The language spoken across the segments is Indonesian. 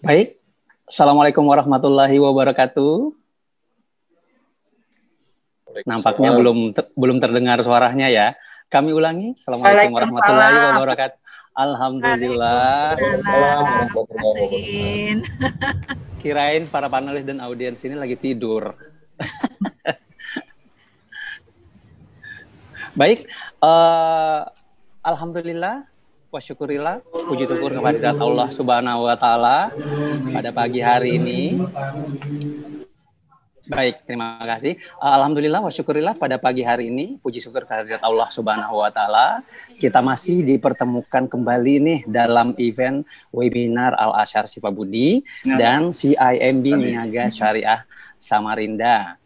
Baik, Assalamualaikum warahmatullahi wabarakatuh. Nampaknya belum terdengar suaranya ya. Kami ulangi. Assalamualaikum warahmatullahi Waalaikumsalam. wabarakatuh. Alhamdulillah. Waalaikumsalam. Asin. Kirain para panelis dan audiens ini lagi tidur. Baik, alhamdulillah, wa syukurillah, puji syukur kepada Allah Subhanahu wa taala pada pagi hari ini. Baik, terima kasih. Alhamdulillah wa syukurillah pada pagi hari ini, puji syukur kehadirat Allah Subhanahu wa taala, kita masih dipertemukan kembali nih dalam event webinar Al-Azhar Sifabudi dan CIMB Niaga Syariah Samarinda.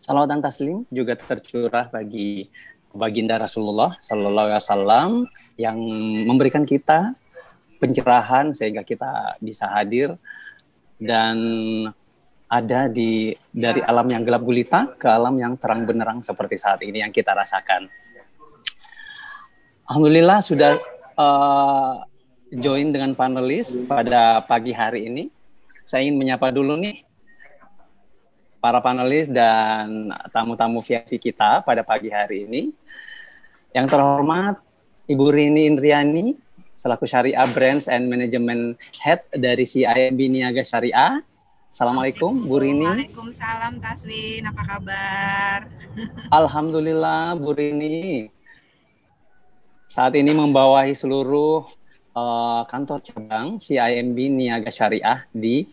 Salawat dan taslim juga tercurah bagi baginda Rasulullah Sallallahu Alaihi Wasallam yang memberikan kita pencerahan sehingga kita bisa hadir dan ada dari alam yang gelap gulita ke alam yang terang benderang seperti saat ini yang kita rasakan. Alhamdulillah sudah join dengan panelis pada pagi hari ini. Saya ingin menyapa dulu nih para panelis dan tamu-tamu VIP kita pada pagi hari ini. Yang terhormat Ibu Rini Indriani selaku Syariah Brands and Management Head dari CIMB Niaga Syariah. Assalamualaikum Bu Rini. Waalaikumsalam Taswin, apa kabar? Alhamdulillah Bu Rini. Saat ini membawahi seluruh kantor cabang CIMB Niaga Syariah di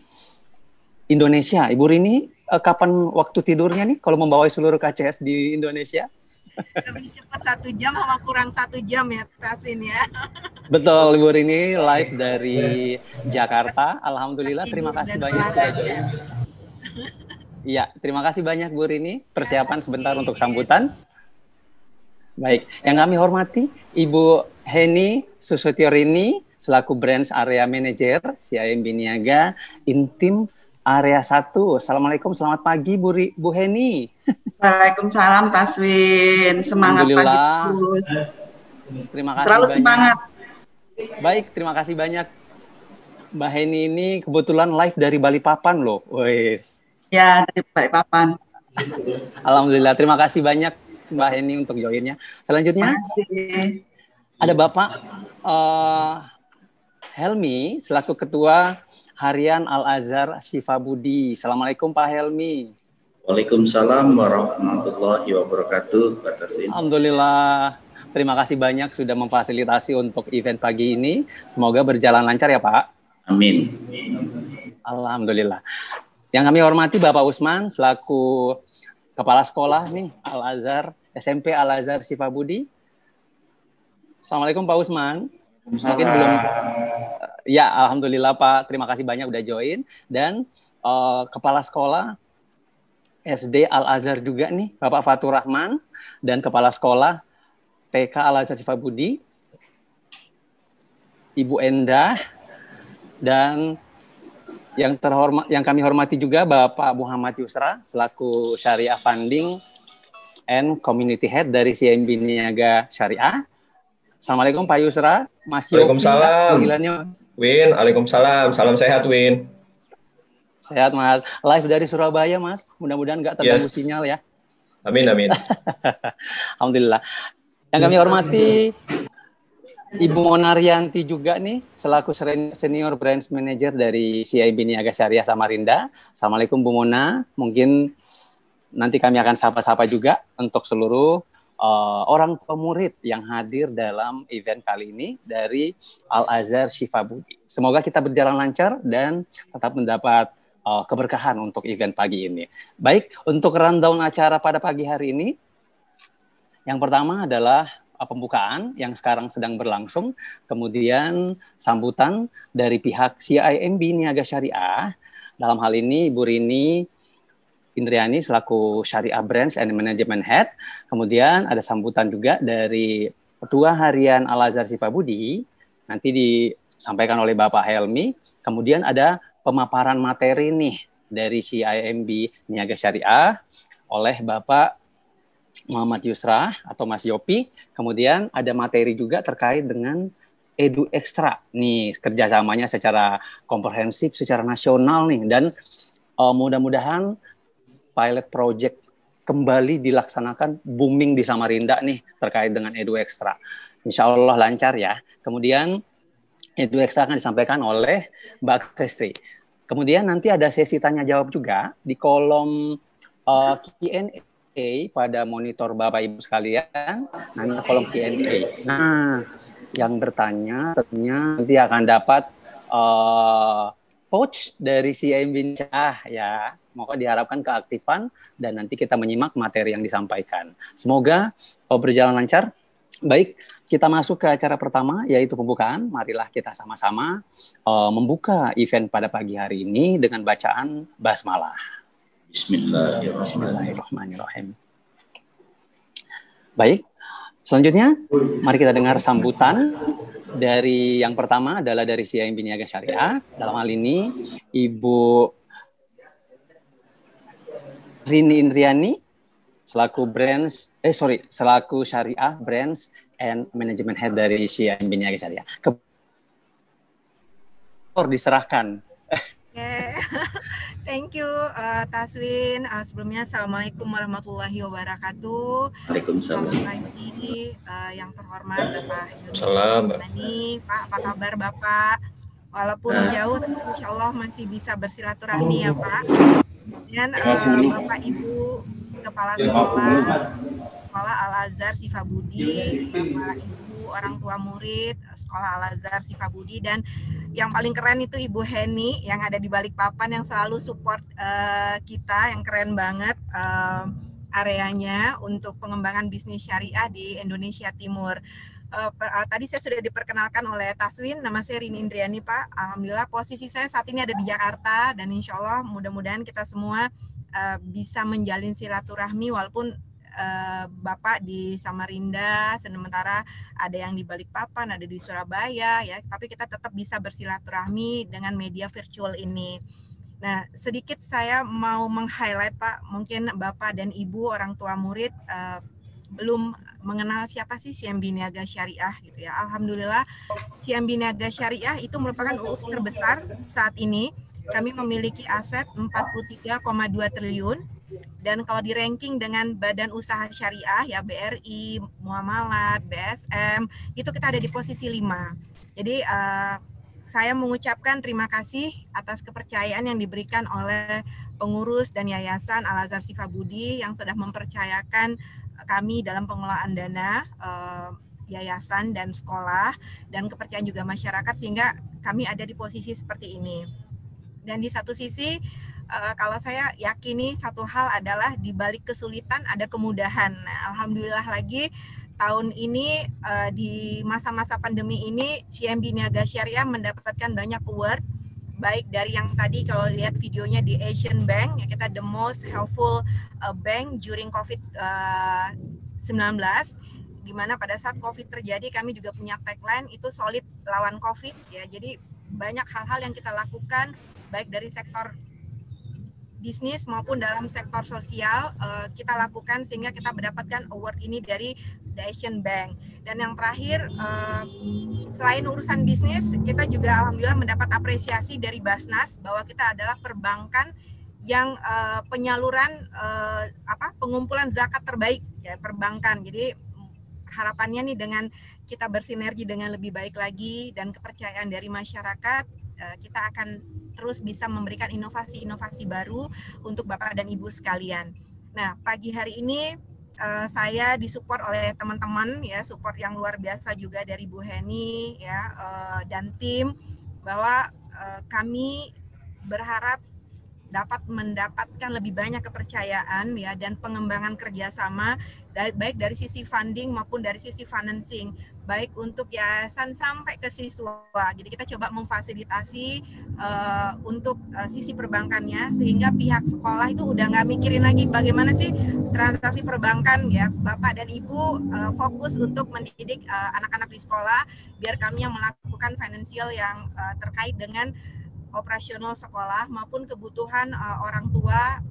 Indonesia. Ibu Rini, kapan waktu tidurnya nih kalau membawahi seluruh KCS di Indonesia? Lebih cepat 1 jam sama kurang 1 jam ya Taswin ya. Betul, Ibu Rini live dari Jakarta. Alhamdulillah, terima kasih banyak sudah join. Iya, terima kasih banyak Bu Rini. Persiapan sebentar untuk sambutan. Baik, yang kami hormati Ibu Heni Susutiorini selaku Branch Area Manager CIMB Niaga Intim Area 1. Assalamualaikum, selamat pagi Bu Heni. Waalaikumsalam Taswin, semangat pagi terus. Terima kasih selalu banyak. Semangat. Baik, terima kasih banyak. Mbak Heni ini kebetulan live dari Balikpapan loh. Wes. Ya, dari Balikpapan. Alhamdulillah, terima kasih banyak Mbak Heni untuk joinnya. Selanjutnya ada Bapak Helmi selaku Ketua Harian Al-Azhar Sifabudi. Assalamualaikum Pak Helmi. Waalaikumsalam warahmatullahi wabarakatuh. Alhamdulillah. Terima kasih banyak sudah memfasilitasi untuk event pagi ini. Semoga berjalan lancar ya Pak. Amin. Alhamdulillah. Yang kami hormati Bapak Usman selaku Kepala Sekolah nih Al-Azhar, SMP Al-Azhar Sifabudi. Assalamualaikum Pak Usman. Mungkin belum. Ya, alhamdulillah Pak. Terima kasih banyak udah join. Dan Kepala Sekolah SD Al-Azhar juga nih, Bapak Fatur Rahman. Dan Kepala Sekolah TK Al-Azhar Sifabudi, Ibu Endah. Dan yang kami hormati juga Bapak Muhammad Yusra selaku Syariah Funding and Community Head dari CIMB Niaga Syariah. Assalamualaikum Pak Yusra, Mas Yopi. Waalaikumsalam. Win, waalaikumsalam. Salam sehat Win. Sehat Mas. Live dari Surabaya Mas. Mudah-mudahan nggak terganggu sinyal ya. Amin amin. Alhamdulillah. Yang kami hormati Ibu Mona Rianti juga nih selaku Senior Branch Manager dari CIMB Niaga Syariah Samarinda. Assalamualaikum Bu Mona. Mungkin nanti kami akan sapa-sapa juga untuk seluruh orang tua murid yang hadir dalam event kali ini dari Al-Azhar Sifabudi. Semoga kita berjalan lancar dan tetap mendapat keberkahan untuk event pagi ini. Baik, untuk rundown acara pada pagi hari ini, yang pertama adalah pembukaan yang sekarang sedang berlangsung, kemudian sambutan dari pihak CIMB Niaga Syariah. Dalam hal ini Ibu Rini Indriani selaku Syariah Brands and Management Head. Kemudian ada sambutan juga dari Ketua Harian Al-Azhar Sifabudi, nanti disampaikan oleh Bapak Helmi. Kemudian ada pemaparan materi nih dari CIMB Niaga Syariah oleh Bapak Muhammad Yusra atau Mas Yopi. Kemudian ada materi juga terkait dengan Edu Ekstra nih, kerjasamanya secara komprehensif, secara nasional nih, dan mudah-mudahan pilot project kembali dilaksanakan booming di Samarinda nih terkait dengan Edu Ekstra. Insya Allah lancar ya. Kemudian Edu Ekstra akan disampaikan oleh Mbak Kristri. Kemudian nanti ada sesi tanya jawab juga di kolom Q&A pada monitor Bapak Ibu sekalian. Nanti kolom Q&A. Nah, yang bertanya tentunya nanti akan dapat pouch dari CIMB Indonesia ya. Moga diharapkan keaktifan dan nanti kita menyimak materi yang disampaikan. Semoga berjalan lancar. Baik, kita masuk ke acara pertama yaitu pembukaan. Marilah kita sama-sama membuka event pada pagi hari ini dengan bacaan basmalah. Bismillahirrahmanirrahim. Baik, selanjutnya mari kita dengar sambutan dari yang pertama adalah dari CIMB Niaga Syariah. Dalam hal ini Ibu Rini Indriani selaku Syariah Brands and Management Head dari CIMB Niaga Syariah. Diserahkan. Thank you Taswin. Sebelumnya Assalamualaikum warahmatullahi wabarakatuh. Waalaikumsalam. Selamat pagi yang terhormat Bapak Yuni. Pak, apa kabar Bapak? Walaupun jauh, tapi insya Allah masih bisa bersilaturahmi ya Pak. Dan Bapak Ibu Kepala Sekolah Al-Azhar Sifabudi, Bapak Ibu orang tua murid Sekolah Al-Azhar Sifabudi, dan yang paling keren itu Ibu Heni yang ada di Balikpapan yang selalu support kita, yang keren banget areanya untuk pengembangan bisnis syariah di Indonesia Timur. Tadi saya sudah diperkenalkan oleh Taswin, nama saya Rini Indriani Pak. Alhamdulillah posisi saya saat ini ada di Jakarta dan insya Allah mudah-mudahan kita semua bisa menjalin silaturahmi walaupun Bapak di Samarinda, sementara ada yang di Balikpapan, ada di Surabaya ya, tapi kita tetap bisa bersilaturahmi dengan media virtual ini. Nah, sedikit saya mau meng-highlight Pak, mungkin Bapak dan Ibu orang tua murid belum mengenal siapa sih CIMB Niaga Syariah gitu ya. Alhamdulillah CIMB Niaga Syariah itu merupakan UUS terbesar saat ini. Kami memiliki aset 43,2 triliun dan kalau di ranking dengan badan usaha syariah ya BRI, Muamalat, BSM itu kita ada di posisi 5. Jadi saya mengucapkan terima kasih atas kepercayaan yang diberikan oleh pengurus dan yayasan Al-Azhar Sifabudi yang sudah mempercayakan kami dalam pengelolaan dana yayasan dan sekolah dan kepercayaan juga masyarakat sehingga kami ada di posisi seperti ini. Dan di satu sisi kalau saya yakini satu hal adalah di balik kesulitan ada kemudahan. Nah, alhamdulillah lagi tahun ini di masa-masa pandemi ini CIMB Niaga Syariah mendapatkan banyak award, baik dari yang tadi kalau lihat videonya di Asian Bank ya, kita the most helpful bank during COVID-19, di mana pada saat COVID terjadi kami juga punya tagline itu solid lawan COVID ya. Jadi banyak hal-hal yang kita lakukan baik dari sektor bisnis maupun dalam sektor sosial kita lakukan sehingga kita mendapatkan award ini dari The Asian Bank. Dan yang terakhir selain urusan bisnis kita juga alhamdulillah mendapat apresiasi dari Basnas bahwa kita adalah perbankan yang penyaluran pengumpulan zakat terbaik ya perbankan. Jadi harapannya nih dengan kita bersinergi dengan lebih baik lagi dan kepercayaan dari masyarakat kita akan terus bisa memberikan inovasi-inovasi baru untuk Bapak dan Ibu sekalian. Nah, pagi hari ini saya disupport oleh teman-teman ya, support yang luar biasa juga dari Bu Heni ya dan tim bahwa kami berharap dapat mendapatkan lebih banyak kepercayaan ya dan pengembangan kerjasama baik dari sisi funding maupun dari sisi financing, baik untuk yayasan sampai ke siswa. Jadi kita coba memfasilitasi untuk sisi perbankannya sehingga pihak sekolah itu udah nggak mikirin lagi bagaimana sih transaksi perbankan ya, Bapak dan Ibu fokus untuk mendidik anak-anak di sekolah biar kami yang melakukan finansial yang terkait dengan operasional sekolah maupun kebutuhan orang tua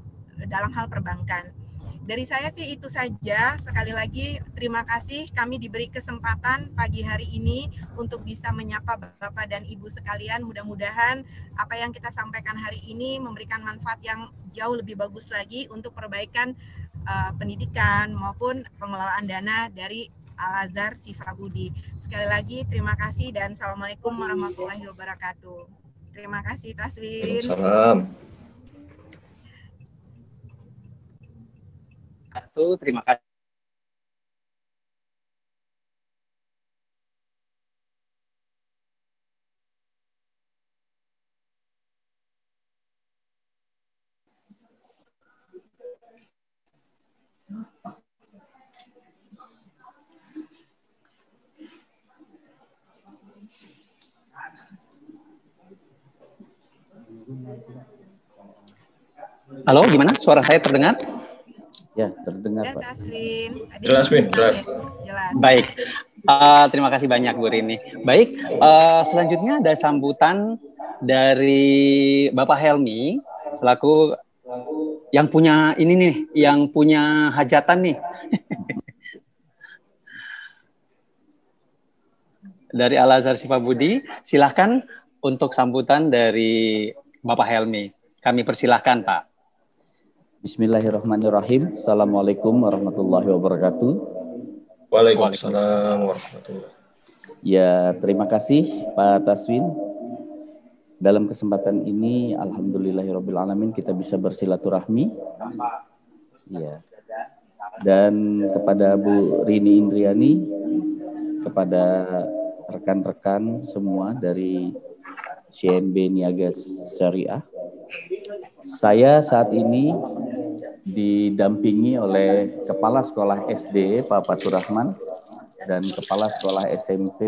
dalam hal perbankan. Dari saya sih itu saja. Sekali lagi terima kasih kami diberi kesempatan pagi hari ini untuk bisa menyapa Bapak dan Ibu sekalian. Mudah-mudahan apa yang kita sampaikan hari ini memberikan manfaat yang jauh lebih bagus lagi untuk perbaikan pendidikan maupun pengelolaan dana dari Al-Azhar Sifabudi. Sekali lagi terima kasih dan Assalamualaikum warahmatullahi wabarakatuh. Terima kasih Taswin. Salam. Terima kasih. Halo, gimana? Suara saya terdengar? Ya, terdengar, Ya, Pak. Taswin. Jelas, Win, jelas. Jelas. Baik, terima kasih banyak Bu Rini. Baik, selanjutnya ada sambutan dari Bapak Helmi selaku yang punya ini nih, yang punya hajatan nih. Dari Al-Azhar Sifabudi, silahkan untuk sambutan dari Bapak Helmi. Kami persilahkan, Pak. Bismillahirrahmanirrahim. Assalamualaikum warahmatullahi wabarakatuh. Waalaikumsalam warahmatullahi. Ya, terima kasih Pak Taswin. Dalam kesempatan ini, alhamdulillahirrahmanirrahim, kita bisa bersilaturahmi. Ya. Dan kepada Bu Rini Indriani, kepada rekan-rekan semua dari CNB Niaga Syariah. Saya saat ini didampingi oleh Kepala Sekolah SD Pak Fatur Rahman dan Kepala Sekolah SMP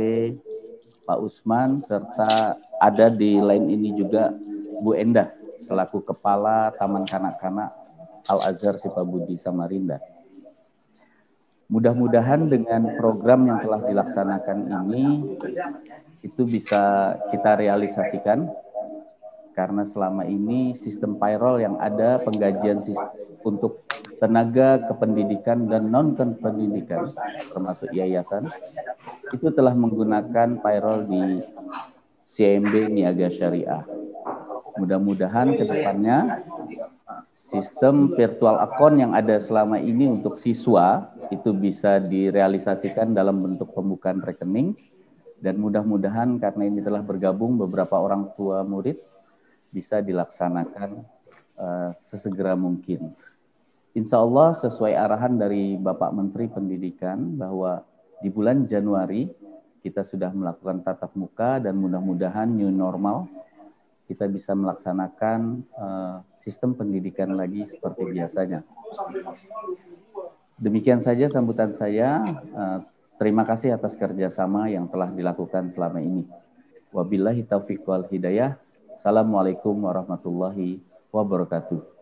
Pak Usman, serta ada di line ini juga Bu Endah selaku Kepala Taman Kanak-Kanak Al-Azhar Sifabudi Samarinda. Mudah-mudahan dengan program yang telah dilaksanakan ini itu bisa kita realisasikan, karena selama ini sistem payroll yang ada, penggajian untuk tenaga kependidikan dan non-kependidikan termasuk yayasan itu telah menggunakan payroll di CNB Niaga Syariah. Mudah-mudahan ke depannya sistem virtual account yang ada selama ini untuk siswa itu bisa direalisasikan dalam bentuk pembukaan rekening, dan mudah-mudahan karena ini telah bergabung beberapa orang tua murid bisa dilaksanakan sesegera mungkin. Insya Allah sesuai arahan dari Bapak Menteri Pendidikan bahwa di bulan Januari kita sudah melakukan tatap muka dan mudah-mudahan new normal kita bisa melaksanakan sistem pendidikan lagi seperti biasanya. Demikian saja sambutan saya. Terima kasih atas kerjasama yang telah dilakukan selama ini. Wabillahi taufiq wal hidayah. Assalamualaikum warahmatullahi wabarakatuh.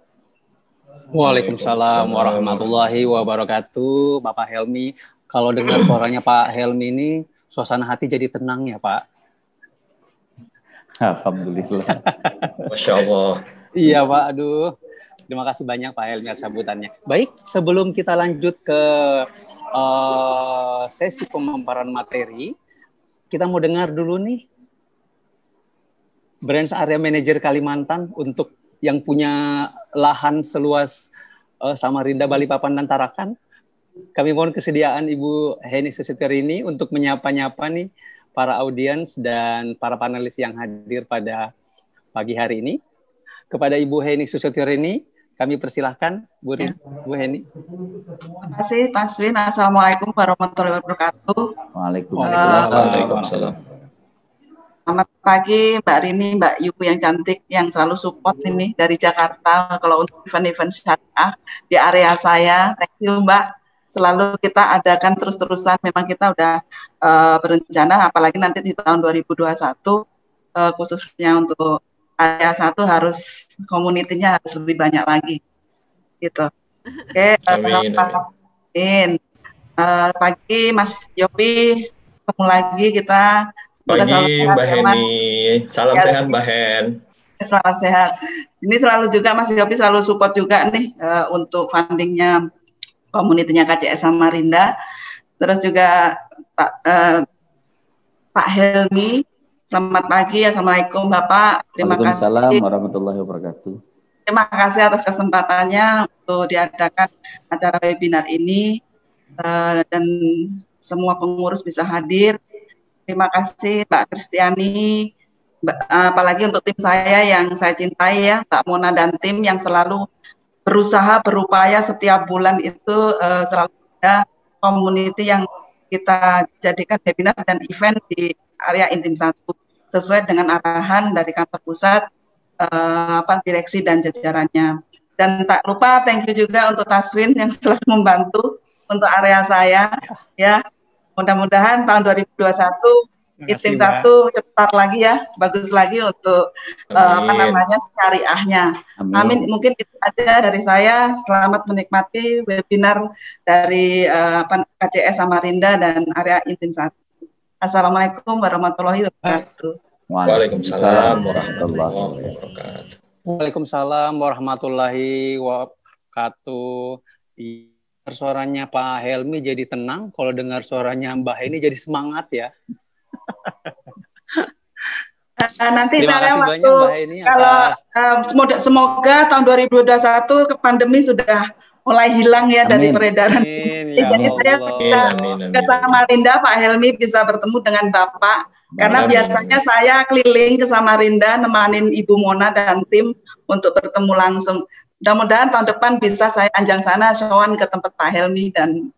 Waalaikumsalam warahmatullahi wabarakatuh. Bapak Helmi, kalau dengar suaranya Pak Helmi ini, suasana hati jadi tenang ya Pak? Alhamdulillah. Masya Allah. Iya Pak, aduh. Terima kasih banyak Pak Helmi atas sambutannya. Baik, sebelum kita lanjut ke sesi pemaparan materi, kita mau dengar dulu nih Branch Area Manager Kalimantan untuk yang punya lahan seluas Samarinda, Balikpapan, dan Tarakan. Kami mohon kesediaan Ibu Heni Susetiorini untuk menyapa-nyapa nih para audiens dan para panelis yang hadir pada pagi hari ini. Kepada Ibu Heni Susetiorini, kami persilahkan, Bu Heni. Terima kasih, Taswin. Assalamualaikum warahmatullahi wabarakatuh. Waalaikumsalam. Selamat pagi, Mbak Rini, Mbak Yuku yang cantik, yang selalu support ini dari Jakarta. Kalau untuk event-event syariah di area saya, thank you Mbak. Selalu kita adakan terus-terusan. Memang kita udah berencana, apalagi nanti di tahun 2021, khususnya untuk area 1 harus komunitinya harus lebih banyak lagi. Gitu. Oke, amin. Pagi Mas Yopi, ketemu lagi kita. Pagi Mbak Heni, salam sehat Mbak Hen. Selamat sehat. Ini selalu juga Mas Yopi selalu support juga nih untuk fundingnya komunitinya KCS Samarinda. Terus juga Pak Helmi, selamat pagi. Assalamualaikum Bapak. Terima Waalaikumsalam kasih. warahmatullahi wabarakatuh. Terima kasih atas kesempatannya untuk diadakan acara webinar ini dan semua pengurus bisa hadir. Terima kasih Mbak Kristiani, apalagi untuk tim saya yang saya cintai ya, Mbak Mona dan tim yang selalu berusaha berupaya setiap bulan itu selalu ada community yang kita jadikan webinar dan event di area Intim 1 sesuai dengan arahan dari kantor pusat, direksi dan jajarannya. Dan tak lupa thank you juga untuk Taswin yang selalu membantu untuk area saya ya. Mudah-mudahan tahun 2021 Intim 1 cepat lagi ya, bagus lagi untuk syariahnya. Amin. Mungkin itu aja dari saya. Selamat menikmati webinar dari KCS Samarinda dan area Intim 1. Assalamualaikum warahmatullahi wabarakatuh. Waalaikumsalam warahmatullahi wabarakatuh. Waalaikumsalam warahmatullahi wabarakatuh. Suaranya Pak Helmi jadi tenang, kalau dengar suaranya Mbak Heni jadi semangat ya. Nanti Terima saya kasih waktu kalau semoga tahun 2021 pandemi sudah mulai hilang ya. Amin. Dari peredaran. Ya, jadi saya bisa ke Samarinda, Pak Helmi bisa bertemu dengan Bapak. Karena biasanya saya keliling ke Samarinda nemanin Ibu Mona dan tim untuk bertemu langsung. Mudah-mudahan tahun depan bisa saya anjang sana sowan ke tempat Pak Helmi dan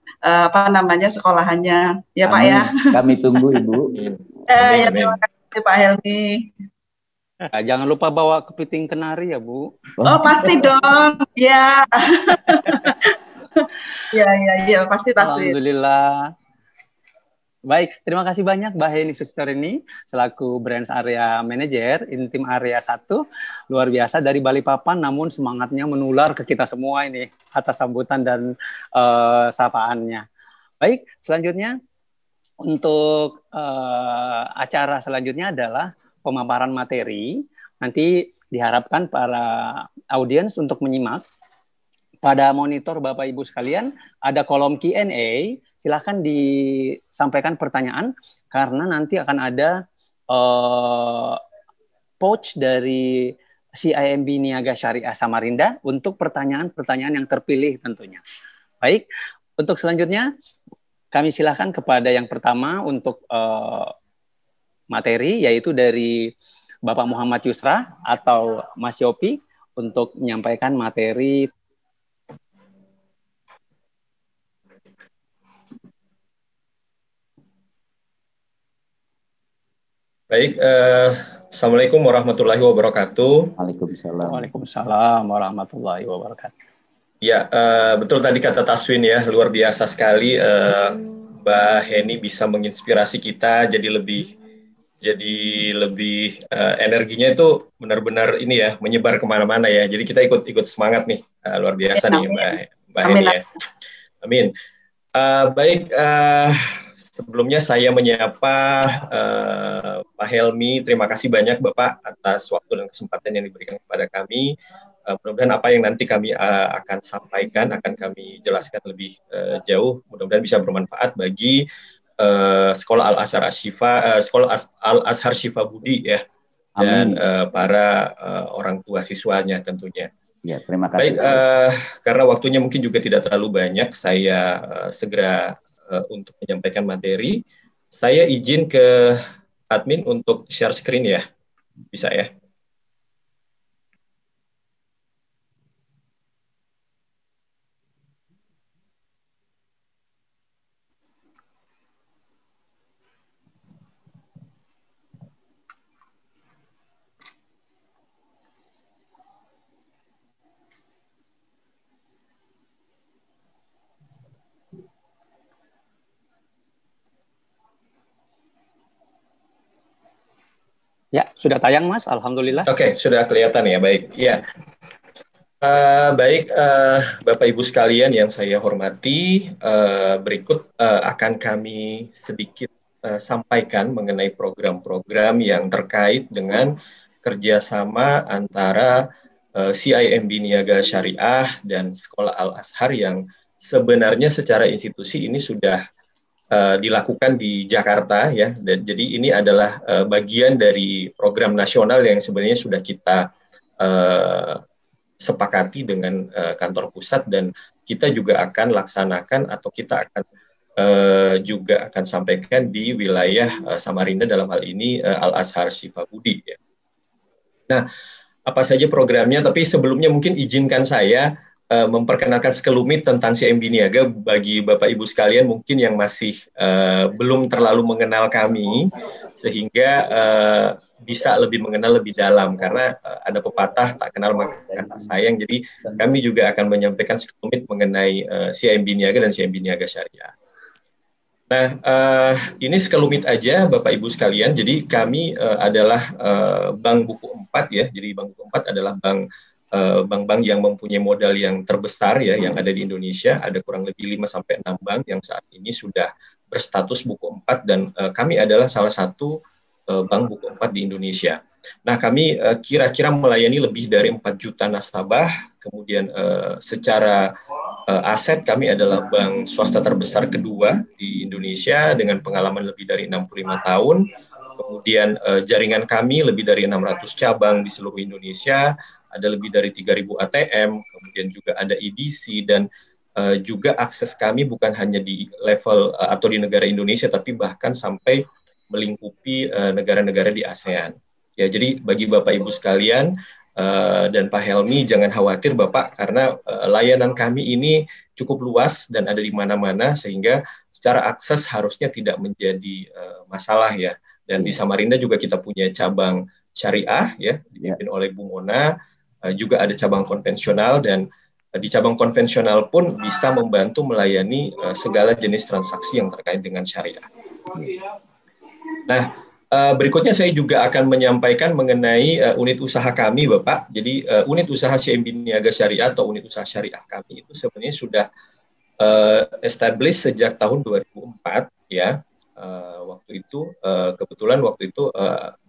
sekolahannya ya. Amin. Pak ya. Kami tunggu Ibu. Ya, terima kasih Pak Helmi. Jangan lupa bawa kepiting kenari ya Bu. Oh pasti dong. Ya. ya pasti Taswin. Alhamdulillah. Baik, terima kasih banyak Mbak Heni Susterini selaku Branch Area Manager Intim Area 1. Luar biasa dari Balikpapan, namun semangatnya menular ke kita semua ini atas sambutan dan sapaannya. Baik, selanjutnya untuk acara selanjutnya adalah pemaparan materi. Nanti diharapkan para audiens untuk menyimak. Pada monitor Bapak Ibu sekalian ada kolom Q&A, silakan disampaikan pertanyaan karena nanti akan ada pouch dari CIMB Niaga Syariah Samarinda untuk pertanyaan-pertanyaan yang terpilih tentunya. Baik, untuk selanjutnya kami silakan kepada yang pertama untuk materi yaitu dari Bapak Muhammad Yusra atau Mas Yopi untuk menyampaikan materi. Baik, Assalamualaikum warahmatullahi wabarakatuh. Waalaikumsalam. Waalaikumsalam warahmatullahi wabarakatuh. Ya, betul tadi kata Taswin ya, luar biasa sekali Mbak Heni bisa menginspirasi kita jadi lebih energinya itu benar-benar ini ya, menyebar kemana-mana ya. Jadi kita ikut semangat nih, luar biasa nih Mbak Heni ya. Amin. Baik. Sebelumnya saya menyapa Pak Helmi, terima kasih banyak Bapak atas waktu dan kesempatan yang diberikan kepada kami. Mudah-mudahan apa yang nanti kami akan sampaikan, akan kami jelaskan lebih jauh, mudah-mudahan bisa bermanfaat bagi Sekolah Al-Azhar Syifa Budi ya, dan para orang tua siswanya tentunya. Ya, terima kasih. Baik, karena waktunya mungkin juga tidak terlalu banyak, saya segera untuk menyampaikan materi. Saya izin ke admin untuk share screen ya. Bisa ya? Ya, sudah tayang Mas, Alhamdulillah. Oke, sudah kelihatan ya, baik. Ya. Baik, Bapak Ibu sekalian yang saya hormati, berikut akan kami sedikit sampaikan mengenai program-program yang terkait dengan kerjasama antara CIMB Niaga Syariah dan Sekolah Al-Azhar yang sebenarnya secara institusi ini sudah dilakukan di Jakarta ya, dan jadi ini adalah bagian dari program nasional yang sebenarnya sudah kita sepakati dengan kantor pusat, dan kita juga akan laksanakan atau kita akan juga akan sampaikan di wilayah Samarinda, dalam hal ini Al-Azhar Sifabudi ya. Nah, apa saja programnya, tapi sebelumnya mungkin izinkan saya memperkenalkan sekelumit tentang CIMB Niaga bagi Bapak Ibu sekalian mungkin yang masih belum terlalu mengenal kami, sehingga bisa lebih mengenal lebih dalam, karena ada pepatah tak kenal maka tak sayang. Jadi kami juga akan menyampaikan sekelumit mengenai CIMB Niaga dan CIMB Niaga Syariah. Nah, ini sekelumit aja Bapak Ibu sekalian. Jadi kami adalah Bank Buku 4 ya. Jadi Bank Buku 4 adalah bank-bank yang mempunyai modal yang terbesar ya yang ada di Indonesia. Ada kurang lebih 5-6 bank yang saat ini sudah berstatus Buku 4, dan kami adalah salah satu bank Buku 4 di Indonesia. Nah, kami kira-kira melayani lebih dari 4 juta nasabah. Kemudian secara aset kami adalah bank swasta terbesar kedua di Indonesia dengan pengalaman lebih dari 65 tahun. Kemudian jaringan kami lebih dari 600 cabang di seluruh Indonesia, ada lebih dari 3.000 ATM, kemudian juga ada EDC, dan juga akses kami bukan hanya di level atau di negara Indonesia, tapi bahkan sampai melingkupi negara-negara di ASEAN. Ya, jadi bagi Bapak Ibu sekalian dan Pak Helmi, jangan khawatir Bapak, karena layanan kami ini cukup luas dan ada di mana-mana, sehingga secara akses harusnya tidak menjadi masalah ya. Dan di Samarinda juga kita punya cabang syariah ya, dipimpin oleh Bu Mona, juga ada cabang konvensional, dan di cabang konvensional pun bisa membantu melayani segala jenis transaksi yang terkait dengan syariah. Nah, berikutnya saya juga akan menyampaikan mengenai unit usaha kami, Bapak. Jadi unit usaha CIMB Niaga Syariah atau unit usaha syariah kami itu sebenarnya sudah established sejak tahun 2004 ya. Waktu itu kebetulan waktu itu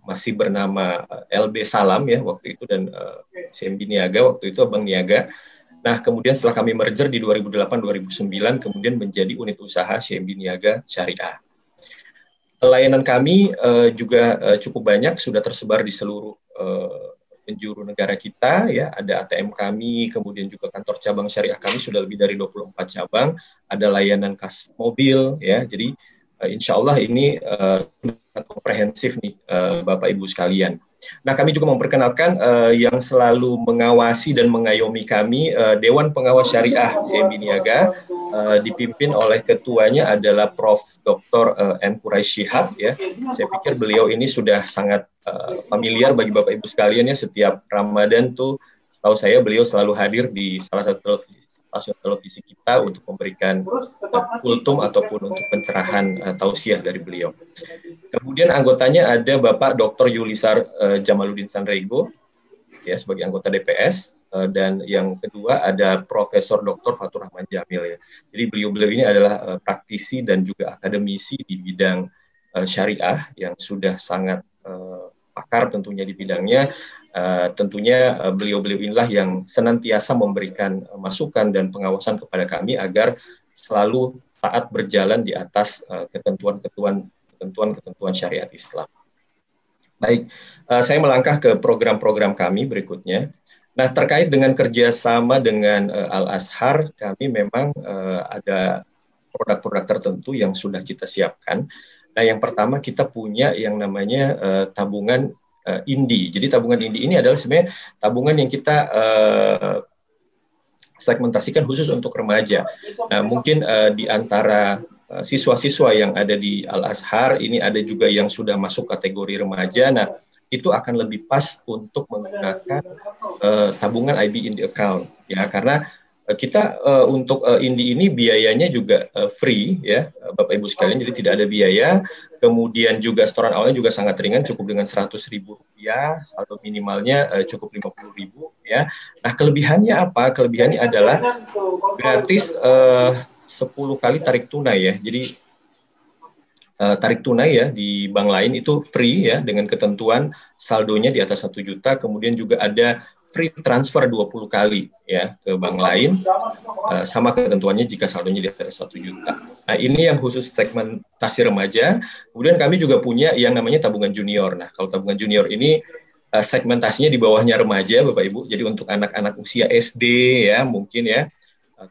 masih bernama LB Salam ya waktu itu, dan CIMB Niaga waktu itu Bank Niaga. Nah, kemudian setelah kami merger di 2008-2009 kemudian menjadi unit usaha CIMB Niaga Syariah. Layanan kami juga cukup banyak, sudah tersebar di seluruh penjuru negara kita ya. Ada ATM kami, kemudian juga kantor cabang syariah kami sudah lebih dari 24 cabang, ada layanan kas mobil ya. Jadi insya Allah ini komprehensif nih Bapak Ibu sekalian. Nah, kami juga memperkenalkan yang selalu mengawasi dan mengayomi kami, Dewan Pengawas Syariah CIMB Niaga, dipimpin oleh ketuanya adalah Prof. Dr. M. Quraisy Shihab ya. Saya pikir beliau ini sudah sangat familiar bagi Bapak Ibu sekalian ya. Setiap Ramadan tuh setahu saya beliau selalu hadir di salah satu stasiun televisi kita untuk memberikan kultum ataupun untuk pencerahan tausiah dari beliau. Kemudian anggotanya ada Bapak Dr. Yulisar Jamaluddin Sanrego ya sebagai anggota DPS, dan yang kedua ada Profesor Dr. Fatur Rahman Jamil ya. Jadi beliau-beliau ini adalah praktisi dan juga akademisi di bidang syariah yang sudah sangat pakar tentunya di bidangnya. Tentunya beliau-beliau inilah yang senantiasa memberikan masukan dan pengawasan kepada kami agar selalu taat berjalan di atas ketentuan syariat Islam. Baik, saya melangkah ke program-program kami berikutnya. Nah, terkait dengan kerjasama dengan Al-Azhar, kami memang ada produk-produk tertentu yang sudah kita siapkan. Nah, yang pertama kita punya yang namanya tabungan INDI. Jadi tabungan INDI ini adalah sebenarnya tabungan yang kita segmentasikan khusus untuk remaja. Nah, mungkin di antara siswa-siswa yang ada di Al-Azhar ini ada juga yang sudah masuk kategori remaja. Nah, itu akan lebih pas untuk menggunakan tabungan IB INDI account ya, karena kita untuk INDI ini biayanya juga free ya Bapak Ibu sekalian, jadi tidak ada biaya. Kemudian juga setoran awalnya juga sangat ringan, cukup dengan Rp100.000, saldo minimalnya cukup Rp50.000 ya. Nah, kelebihannya apa? Kelebihannya adalah gratis 10 kali tarik tunai ya. Jadi tarik tunai ya di bank lain itu free ya dengan ketentuan saldonya di atas 1 juta. Kemudian juga ada free transfer 20 kali ya ke bank lain, sama ketentuannya jika saldonya di atas 1 juta. Nah, ini yang khusus segmentasi remaja. Kemudian kami juga punya yang namanya tabungan junior. Nah, kalau tabungan junior ini segmentasinya di bawahnya remaja, Bapak Ibu. Jadi untuk anak-anak usia SD ya, mungkin ya,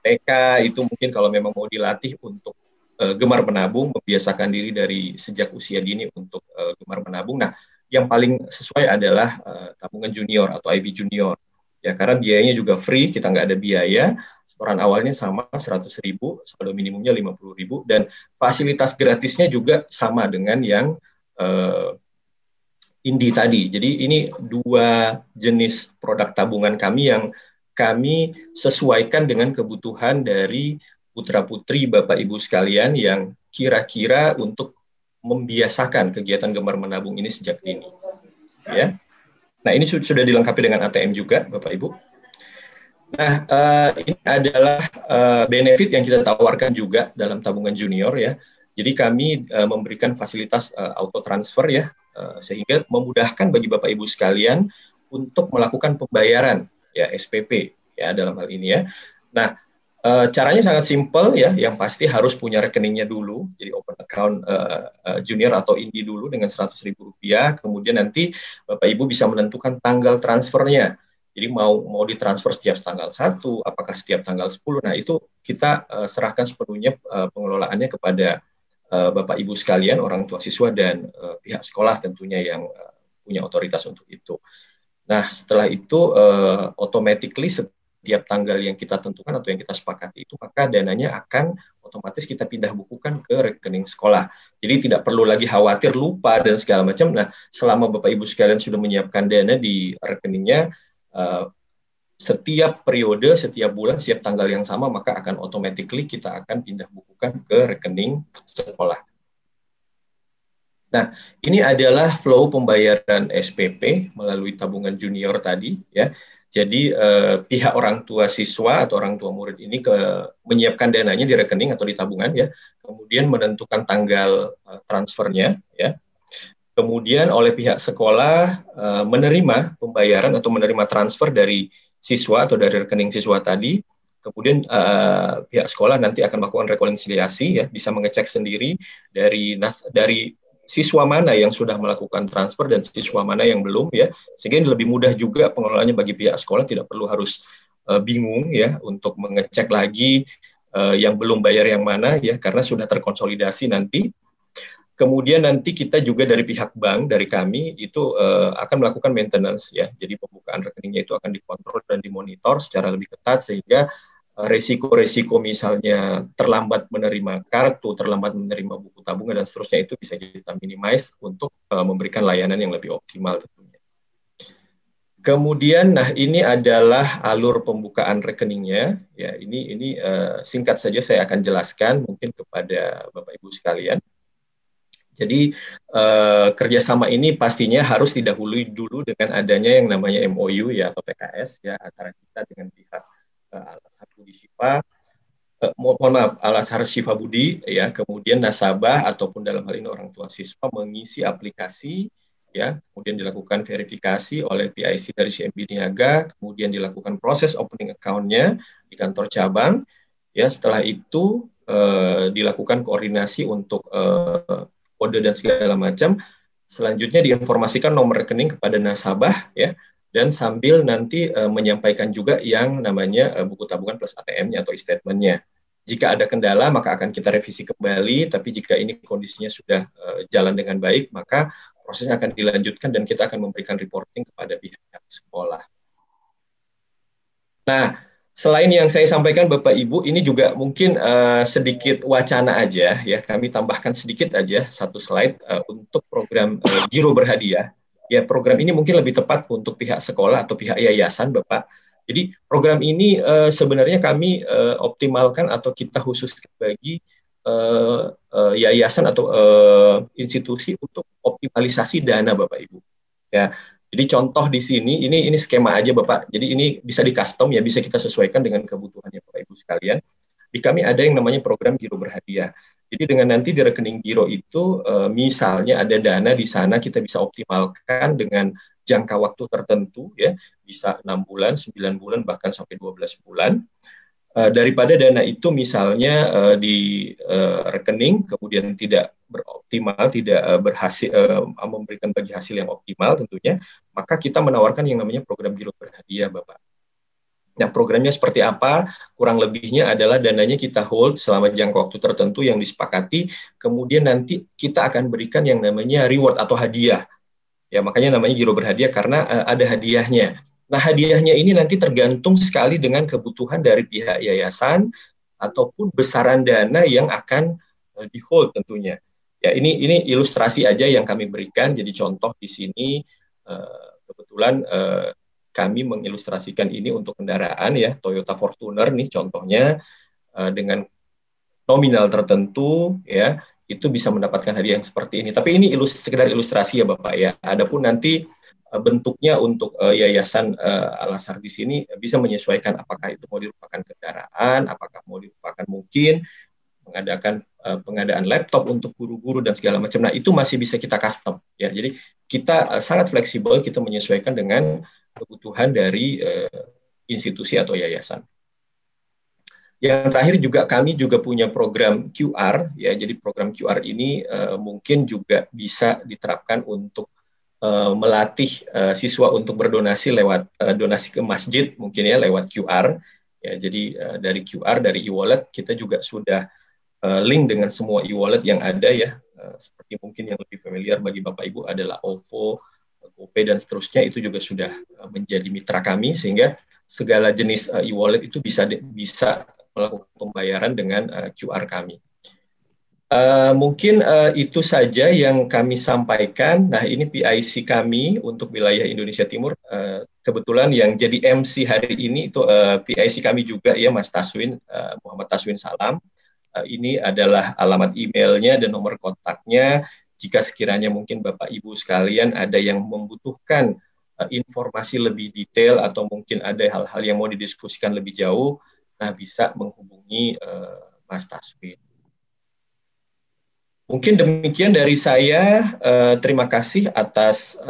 TK itu mungkin kalau memang mau dilatih untuk gemar menabung, membiasakan diri dari sejak usia dini untuk gemar menabung. Nah, yang paling sesuai adalah tabungan junior atau IB junior. Ya, karena biayanya juga free, kita nggak ada biaya. Setoran awalnya sama 100.000, saldo minimumnya 50.000, dan fasilitas gratisnya juga sama dengan yang Indi tadi. Jadi ini 2 jenis produk tabungan kami yang kami sesuaikan dengan kebutuhan dari putra-putri Bapak Ibu sekalian yang kira-kira untuk membiasakan kegiatan gemar menabung ini sejak dini. Ya. Nah, ini sudah dilengkapi dengan ATM juga, Bapak Ibu. Nah, ini adalah benefit yang kita tawarkan juga dalam tabungan junior ya. Jadi kami memberikan fasilitas auto transfer ya, sehingga memudahkan bagi Bapak Ibu sekalian untuk melakukan pembayaran ya SPP ya dalam hal ini ya. Nah, caranya sangat simpel ya, yang pasti harus punya rekeningnya dulu, jadi open account junior atau Indi dulu dengan Rp100.000, kemudian nanti Bapak Ibu bisa menentukan tanggal transfernya. Jadi mau ditransfer setiap tanggal 1, apakah setiap tanggal 10, nah itu kita serahkan sepenuhnya pengelolaannya kepada Bapak Ibu sekalian, orang tua siswa dan pihak sekolah tentunya yang punya otoritas untuk itu. Nah, setelah itu automatically setiap tanggal yang kita tentukan atau yang kita sepakati itu, maka dananya akan otomatis kita pindah bukukan ke rekening sekolah. Jadi tidak perlu lagi khawatir lupa dan segala macam. Nah, selama Bapak Ibu sekalian sudah menyiapkan dana di rekeningnya, setiap periode, setiap bulan, setiap tanggal yang sama, maka akan automatically kita akan pindah bukukan ke rekening sekolah. Nah, ini adalah flow pembayaran SPP melalui tabungan junior tadi ya. Jadi pihak orang tua siswa atau orang tua murid ini menyiapkan dananya di rekening atau di tabungan ya, kemudian menentukan tanggal transfernya ya. Kemudian oleh pihak sekolah menerima pembayaran atau menerima transfer dari siswa atau dari rekening siswa tadi. Kemudian pihak sekolah nanti akan melakukan rekonsiliasi ya, bisa mengecek sendiri dari siswa mana yang sudah melakukan transfer dan siswa mana yang belum ya, sehingga ini lebih mudah juga pengelolaannya bagi pihak sekolah, tidak perlu harus bingung ya untuk mengecek lagi yang belum bayar yang mana ya, karena sudah terkonsolidasi nanti. Kemudian nanti kita juga dari pihak bank, dari kami, itu akan melakukan maintenance ya. Jadi pembukaan rekeningnya itu akan dikontrol dan dimonitor secara lebih ketat, sehingga resiko-resiko misalnya terlambat menerima kartu, terlambat menerima buku tabungan, dan seterusnya itu bisa kita minimize untuk memberikan layanan yang lebih optimal tentunya. Kemudian, nah ini adalah alur pembukaan rekeningnya. Ya, ini singkat saja saya akan jelaskan mungkin kepada Bapak Ibu sekalian. Jadi kerjasama ini pastinya harus didahului dulu dengan adanya yang namanya MOU ya atau PKS ya antara kita dengan pihak Al-Azhar Budi Syifa, Al-Azhar Syifa Budi ya, kemudian nasabah ataupun dalam hal ini orang tua siswa mengisi aplikasi ya, kemudian dilakukan verifikasi oleh PIC dari CMB Niaga, kemudian dilakukan proses opening account-nya di kantor cabang ya. Setelah itu dilakukan koordinasi untuk kode dan segala macam. Selanjutnya diinformasikan nomor rekening kepada nasabah ya, dan sambil nanti menyampaikan juga yang namanya buku tabungan plus ATM-nya atau e-statement-nya. Jika ada kendala maka akan kita revisi kembali, tapi jika ini kondisinya sudah jalan dengan baik, maka prosesnya akan dilanjutkan dan kita akan memberikan reporting kepada pihak sekolah. Nah, selain yang saya sampaikan Bapak Ibu, ini juga mungkin sedikit wacana aja ya, kami tambahkan sedikit aja satu slide untuk program Giro Berhadiah. Ya, program ini mungkin lebih tepat untuk pihak sekolah atau pihak yayasan Bapak. Jadi program ini sebenarnya kami optimalkan atau kita khususkan bagi yayasan atau institusi untuk optimalisasi dana Bapak Ibu. Ya. Jadi contoh di sini, ini skema aja Bapak, jadi ini bisa di custom ya, bisa kita sesuaikan dengan kebutuhannya Bapak Ibu sekalian. Di kami ada yang namanya program Giro Berhadiah. Jadi dengan nanti di rekening Giro itu, misalnya ada dana di sana, kita bisa optimalkan dengan jangka waktu tertentu ya, bisa 6 bulan, 9 bulan, bahkan sampai 12 bulan. Daripada dana itu misalnya di rekening kemudian tidak beroptimal, tidak berhasil memberikan bagi hasil yang optimal tentunya, maka kita menawarkan yang namanya program giro berhadiah, Bapak. Nah, programnya seperti apa? Kurang lebihnya adalah dananya kita hold selama jangka waktu tertentu yang disepakati, kemudian nanti kita akan berikan yang namanya reward atau hadiah. Ya, makanya namanya giro berhadiah karena ada hadiahnya. Nah, hadiahnya ini nanti tergantung sekali dengan kebutuhan dari pihak yayasan ataupun besaran dana yang akan di-hold tentunya. Ya, ini ilustrasi aja yang kami berikan. Jadi contoh di sini kebetulan kami mengilustrasikan ini untuk kendaraan ya, Toyota Fortuner nih contohnya dengan nominal tertentu ya, itu bisa mendapatkan hadiah yang seperti ini. Tapi ini sekedar ilustrasi ya Bapak ya. Adapun nanti bentuknya untuk yayasan Al-Azhar di sini bisa menyesuaikan apakah itu mau dirupakan kendaraan, apakah mau dirupakan mungkin mengadakan pengadaan laptop untuk guru-guru dan segala macam. Nah, itu masih bisa kita custom ya. Jadi kita sangat fleksibel, kita menyesuaikan dengan kebutuhan dari institusi atau yayasan. Yang terakhir juga kami juga punya program QR ya. Jadi program QR ini mungkin juga bisa diterapkan untuk melatih siswa untuk berdonasi lewat donasi ke masjid mungkin ya lewat QR ya. Jadi dari QR, dari e-wallet kita juga sudah link dengan semua e-wallet yang ada ya, seperti mungkin yang lebih familiar bagi Bapak Ibu adalah OVO, GoPay dan seterusnya, itu juga sudah menjadi mitra kami sehingga segala jenis e-wallet itu bisa melakukan pembayaran dengan QR kami. Mungkin itu saja yang kami sampaikan. Nah, ini PIC kami untuk wilayah Indonesia Timur. Kebetulan yang jadi MC hari ini itu PIC kami juga ya, Mas Taswin, Muhammad Taswin Salam. Ini adalah alamat emailnya dan nomor kontaknya. Jika sekiranya mungkin Bapak Ibu sekalian ada yang membutuhkan informasi lebih detail atau mungkin ada hal-hal yang mau didiskusikan lebih jauh, nah bisa menghubungi Mas Taswin. Mungkin demikian dari saya. Terima kasih atas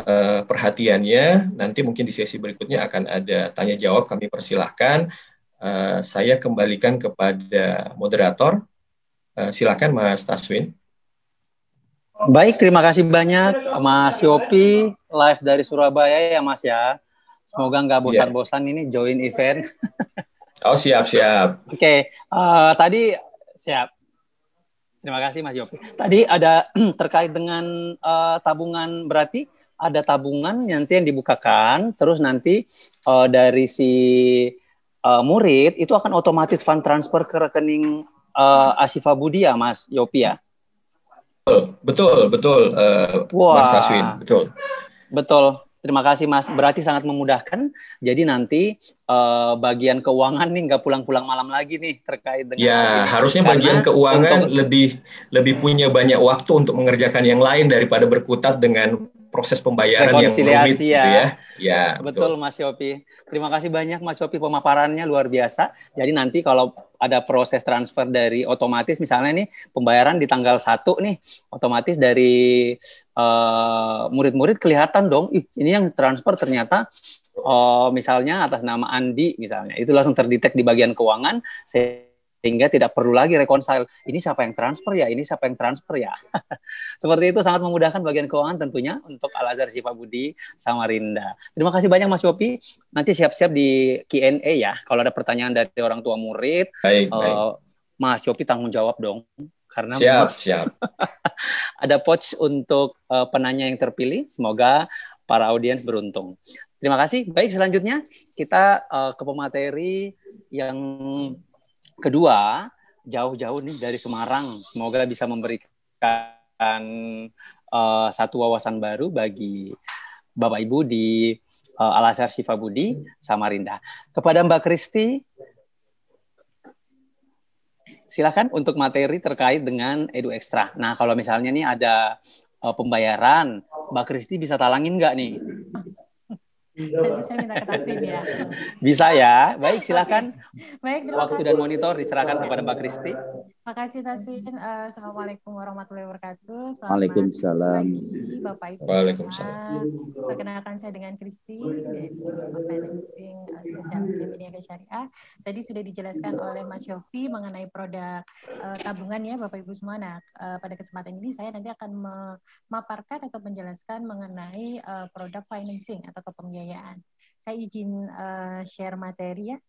perhatiannya. Nanti mungkin di sesi berikutnya akan ada tanya jawab. Kami persilahkan. Saya kembalikan kepada moderator. Silakan Mas Taswin. Baik, terima kasih banyak Mas Yopi, live dari Surabaya ya Mas ya. Semoga nggak bosan-bosan ini join event. Oh siap. Oke, tadi siap. Terima kasih Mas Yopi. Tadi ada terkait dengan tabungan, berarti ada tabungan nanti yang dibukakan, terus nanti dari si murid itu akan otomatis fund transfer ke rekening Ashifa Budi ya Mas Yopi ya? Betul, Mas Taswin, betul. Terima kasih Mas. Berarti sangat memudahkan. Jadi nanti bagian keuangan nih nggak pulang-pulang malam lagi nih terkait dengan. Ya, harusnya bagian keuangan lebih punya banyak waktu untuk mengerjakan yang lain daripada berkutat dengan proses pembayaran yang rumit gitu ya. Ya, betul Mas Yopi. Terima kasih banyak Mas Yopi, pemaparannya luar biasa. Jadi nanti kalau ada proses transfer dari otomatis misalnya nih pembayaran di tanggal 1 nih, otomatis dari murid-murid kelihatan dong, ini yang transfer ternyata misalnya atas nama Andi misalnya. Itu langsung terdetek di bagian keuangan sehingga tidak perlu lagi reconcile. Ini siapa yang transfer ya? Ini siapa yang transfer ya? Seperti itu sangat memudahkan bagian keuangan tentunya untuk Al-Azhar Ashifa Budi Samarinda. Terima kasih banyak Mas Yopi. Nanti siap-siap di Q&A ya. Kalau ada pertanyaan dari orang tua murid, baik. Mas Yopi tanggung jawab dong. Karena siap. Ada pouch untuk penanya yang terpilih. Semoga para audiens beruntung. Terima kasih. Baik, selanjutnya kita ke pemateri yang kedua, jauh-jauh nih dari Semarang. Semoga bisa memberikan satu wawasan baru bagi Bapak Ibu di Al-Azhar Ashifa Budi Samarinda. Kepada Mbak Kristi, silakan untuk materi terkait dengan Edu Ekstra. Nah, kalau misalnya nih ada pembayaran, Mbak Kristi bisa talangin nggak nih? Bisa minta ke Taswin ya. Bisa ya. Baik, silakan. Baik, waktu dan monitor diserahkan kepada Mbak Kristi. Makasih Tasin. Assalamualaikum warahmatullahi wabarakatuh. Selamat Waalaikumsalam. pagi Bapak Ibu. Waalaikumsalam. Perkenalkan saya dengan Kristi dari Smart Financing Spesialis Biniaga Syariah. Tadi sudah dijelaskan oleh Mas Yofi mengenai produk tabungan ya Bapak Ibu semua. Nah, pada kesempatan ini saya nanti akan memaparkan atau menjelaskan mengenai produk financing atau kepembiayaan. Saya izin share materi ya.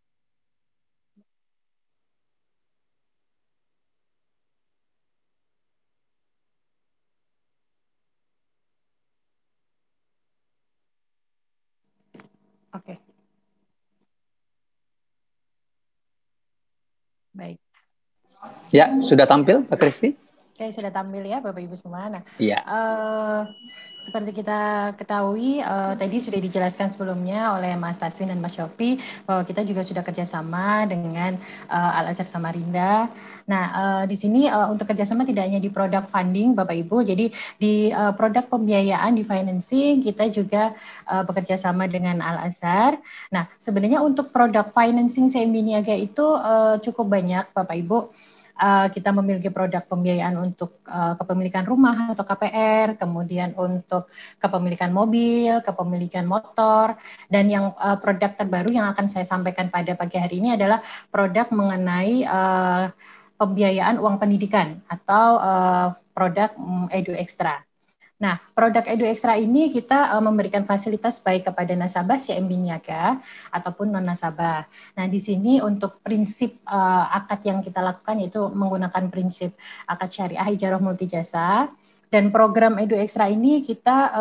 Oke. Baik. Ya, sudah tampil Pak Kristi? Oke, sudah tampil ya Bapak Ibu semua. Nah, iya. Seperti kita ketahui, tadi sudah dijelaskan sebelumnya oleh Mas Tasin dan Mas Yofi bahwa kita juga sudah kerjasama dengan Al-Azhar Samarinda. Nah, di sini untuk kerjasama tidak hanya di produk funding Bapak Ibu, jadi di produk pembiayaan di financing kita juga bekerja sama dengan Al-Azhar. Nah, sebenarnya untuk produk financing CIMB Niaga itu cukup banyak Bapak Ibu. Kita memiliki produk pembiayaan untuk kepemilikan rumah atau KPR, kemudian untuk kepemilikan mobil, kepemilikan motor, dan yang produk terbaru yang akan saya sampaikan pada pagi hari ini adalah produk mengenai pembiayaan uang pendidikan atau produk Edu Extra. Nah, produk Edu Extra ini kita memberikan fasilitas baik kepada nasabah CIMB Niaga ataupun non-nasabah. Nah, di sini untuk prinsip akad yang kita lakukan yaitu menggunakan prinsip akad syariah ijarah multijasa. Dan program Edu Extra ini kita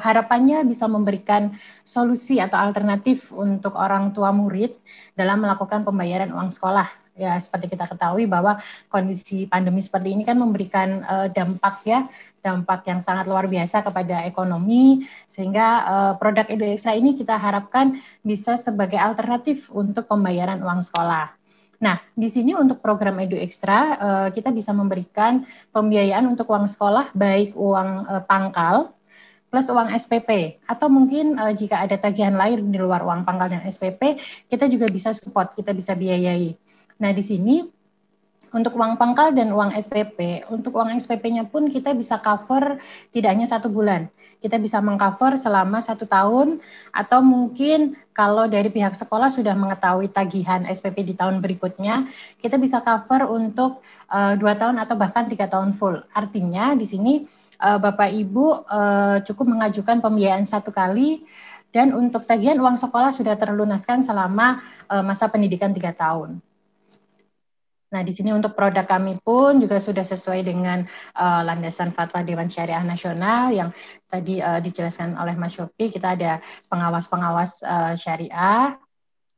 harapannya bisa memberikan solusi atau alternatif untuk orang tua murid dalam melakukan pembayaran uang sekolah. Ya, seperti kita ketahui bahwa kondisi pandemi seperti ini kan memberikan dampak yang sangat luar biasa kepada ekonomi, sehingga produk Edu Extra ini kita harapkan bisa sebagai alternatif untuk pembayaran uang sekolah. Nah, di sini untuk program Edu Extra kita bisa memberikan pembiayaan untuk uang sekolah baik uang pangkal plus uang SPP, atau mungkin jika ada tagihan lain di luar uang pangkal dan SPP, kita juga bisa support, kita bisa biayai. Nah, di sini untuk uang pangkal dan uang SPP, untuk uang SPP-nya pun kita bisa cover tidak hanya 1 bulan. Kita bisa mengcover selama 1 tahun, atau mungkin kalau dari pihak sekolah sudah mengetahui tagihan SPP di tahun berikutnya, kita bisa cover untuk 2 tahun atau bahkan 3 tahun full. Artinya di sini Bapak Ibu cukup mengajukan pembiayaan 1 kali, dan untuk tagihan uang sekolah sudah terlunaskan selama masa pendidikan 3 tahun. Nah, di sini untuk produk kami pun juga sudah sesuai dengan landasan Fatwa Dewan Syariah Nasional yang tadi dijelaskan oleh Mas Yofi. Kita ada pengawas-pengawas syariah.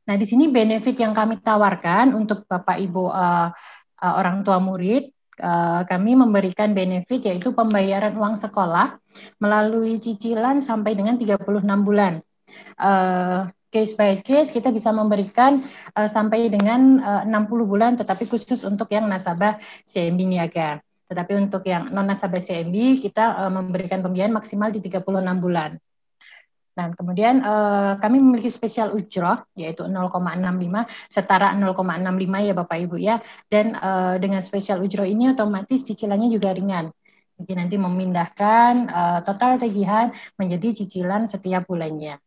Nah, di sini benefit yang kami tawarkan untuk Bapak Ibu orang tua murid, kami memberikan benefit yaitu pembayaran uang sekolah melalui cicilan sampai dengan 36 bulan. Case by case kita bisa memberikan sampai dengan 60 bulan, tetapi khusus untuk yang nasabah CIMB Niaga. Tetapi untuk yang non nasabah CIMB kita memberikan pembiayaan maksimal di 36 bulan. Dan kemudian kami memiliki spesial ujroh yaitu 0,65 setara 0,65 ya Bapak Ibu ya. Dan dengan spesial ujroh ini otomatis cicilannya juga ringan. Jadi nanti memindahkan total tagihan menjadi cicilan setiap bulannya.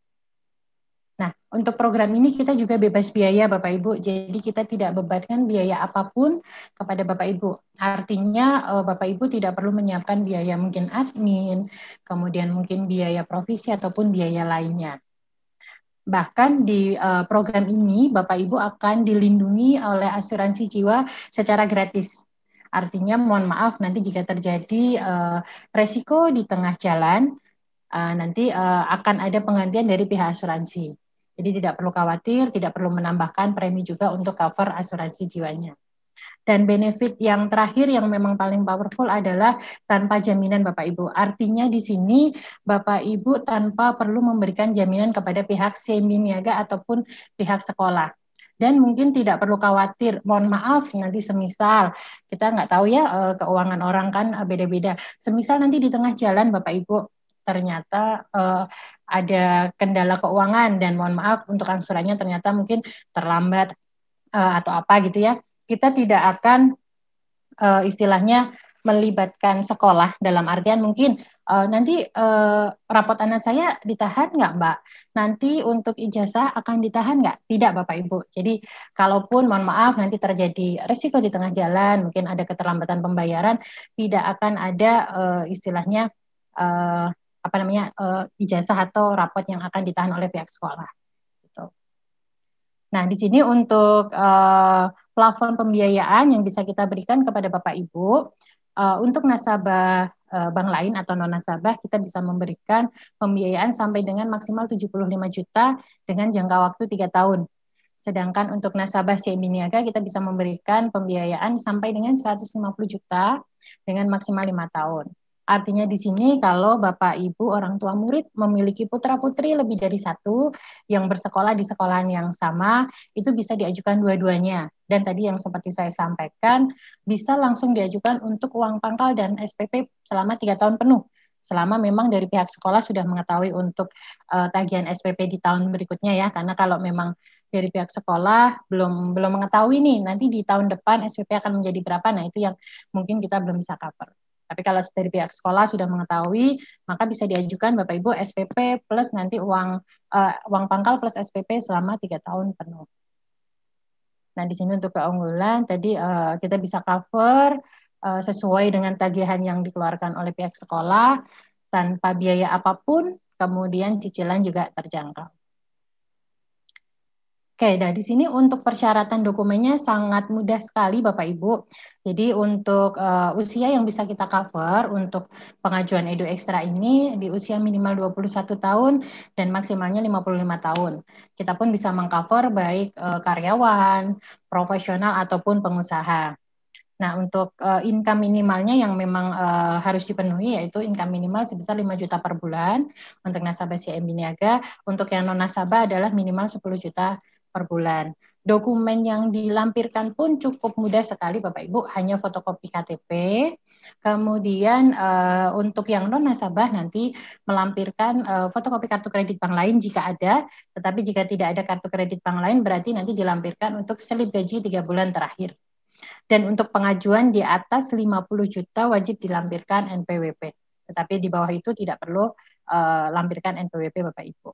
Nah, untuk program ini kita juga bebas biaya Bapak Ibu, jadi kita tidak bebankan biaya apapun kepada Bapak Ibu. Artinya Bapak Ibu tidak perlu menyiapkan biaya mungkin admin, kemudian mungkin biaya provisi ataupun biaya lainnya. Bahkan di program ini Bapak Ibu akan dilindungi oleh asuransi jiwa secara gratis. Artinya mohon maaf nanti jika terjadi resiko di tengah jalan, nanti akan ada penggantian dari pihak asuransi. Jadi tidak perlu khawatir, tidak perlu menambahkan premi juga untuk cover asuransi jiwanya. Dan benefit yang terakhir yang memang paling powerful adalah tanpa jaminan Bapak Ibu. Artinya di sini Bapak Ibu tanpa perlu memberikan jaminan kepada pihak CIMB Niaga ataupun pihak sekolah. Dan mungkin tidak perlu khawatir, mohon maaf nanti semisal, kita nggak tahu ya keuangan orang kan beda-beda. Semisal nanti di tengah jalan Bapak Ibu ternyata ada kendala keuangan dan mohon maaf untuk angsurannya ternyata mungkin terlambat atau apa gitu ya, kita tidak akan istilahnya melibatkan sekolah, dalam artian mungkin nanti rapot anak saya ditahan nggak Mbak? Nanti untuk ijazah akan ditahan nggak? Tidak Bapak Ibu. Jadi kalaupun mohon maaf nanti terjadi resiko di tengah jalan, mungkin ada keterlambatan pembayaran, tidak akan ada istilahnya ijazah atau rapot yang akan ditahan oleh pihak sekolah. Gitu. Nah di sini untuk plafon pembiayaan yang bisa kita berikan kepada Bapak Ibu. Untuk nasabah bank lain atau non-nasabah, kita bisa memberikan pembiayaan sampai dengan maksimal 75 juta dengan jangka waktu 3 tahun. Sedangkan untuk nasabah CIMB Niaga, kita bisa memberikan pembiayaan sampai dengan 150 juta dengan maksimal 5 tahun. Artinya di sini kalau Bapak Ibu orang tua murid memiliki putra-putri lebih dari 1 yang bersekolah di sekolahan yang sama, itu bisa diajukan dua-duanya. Dan tadi yang seperti saya sampaikan, bisa langsung diajukan untuk uang pangkal dan SPP selama 3 tahun penuh. Selama memang dari pihak sekolah sudah mengetahui untuk tagihan SPP di tahun berikutnya ya, karena kalau memang dari pihak sekolah belum mengetahui nih, nanti di tahun depan SPP akan menjadi berapa, nah itu yang mungkin kita belum bisa cover. Tapi kalau dari pihak sekolah sudah mengetahui, maka bisa diajukan Bapak Ibu SPP plus nanti uang pangkal plus SPP selama 3 tahun penuh. Nah di sini untuk keunggulan tadi kita bisa cover sesuai dengan tagihan yang dikeluarkan oleh pihak sekolah tanpa biaya apapun, kemudian cicilan juga terjangkau. Oke, nah di sini untuk persyaratan dokumennya sangat mudah sekali Bapak Ibu. Jadi untuk usia yang bisa kita cover untuk pengajuan Edu Ekstra ini di usia minimal 21 tahun dan maksimalnya 55 tahun. Kita pun bisa mengcover baik karyawan, profesional ataupun pengusaha. Nah untuk income minimalnya yang memang harus dipenuhi yaitu income minimal sebesar 5 juta per bulan untuk nasabah CIMB Niaga. Untuk yang non-nasabah adalah minimal 10 juta per bulan. Dokumen yang dilampirkan pun cukup mudah sekali Bapak Ibu, hanya fotokopi KTP. Kemudian untuk yang non nasabah nanti melampirkan fotokopi kartu kredit bank lain jika ada, tetapi jika tidak ada kartu kredit bank lain berarti nanti dilampirkan untuk slip gaji 3 bulan terakhir. Dan untuk pengajuan di atas 50 juta wajib dilampirkan NPWP. Tetapi di bawah itu tidak perlu lampirkan NPWP Bapak Ibu.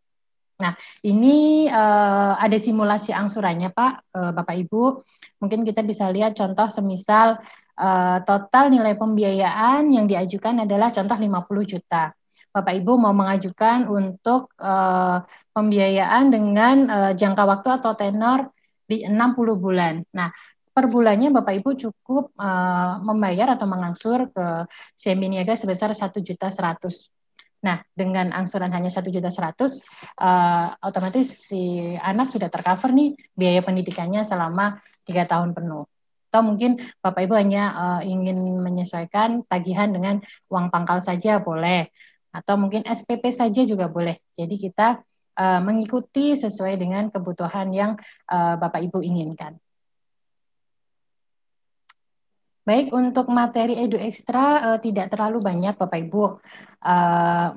Nah, ini ada simulasi angsurannya Pak, Bapak Ibu. Mungkin kita bisa lihat contoh semisal total nilai pembiayaan yang diajukan adalah contoh 50 juta. Bapak Ibu mau mengajukan untuk pembiayaan dengan jangka waktu atau tenor di 60 bulan. Nah, per bulannya Bapak Ibu cukup membayar atau mengangsur ke CIMB Niaga sebesar 1.100.000. Nah, dengan angsuran hanya 1.100.000, otomatis si anak sudah tercover nih biaya pendidikannya selama 3 tahun penuh. Atau mungkin Bapak Ibu hanya ingin menyesuaikan tagihan dengan uang pangkal saja boleh. Atau mungkin SPP saja juga boleh. Jadi kita mengikuti sesuai dengan kebutuhan yang Bapak Ibu inginkan. Baik, untuk materi Edu Ekstra tidak terlalu banyak Bapak Ibu.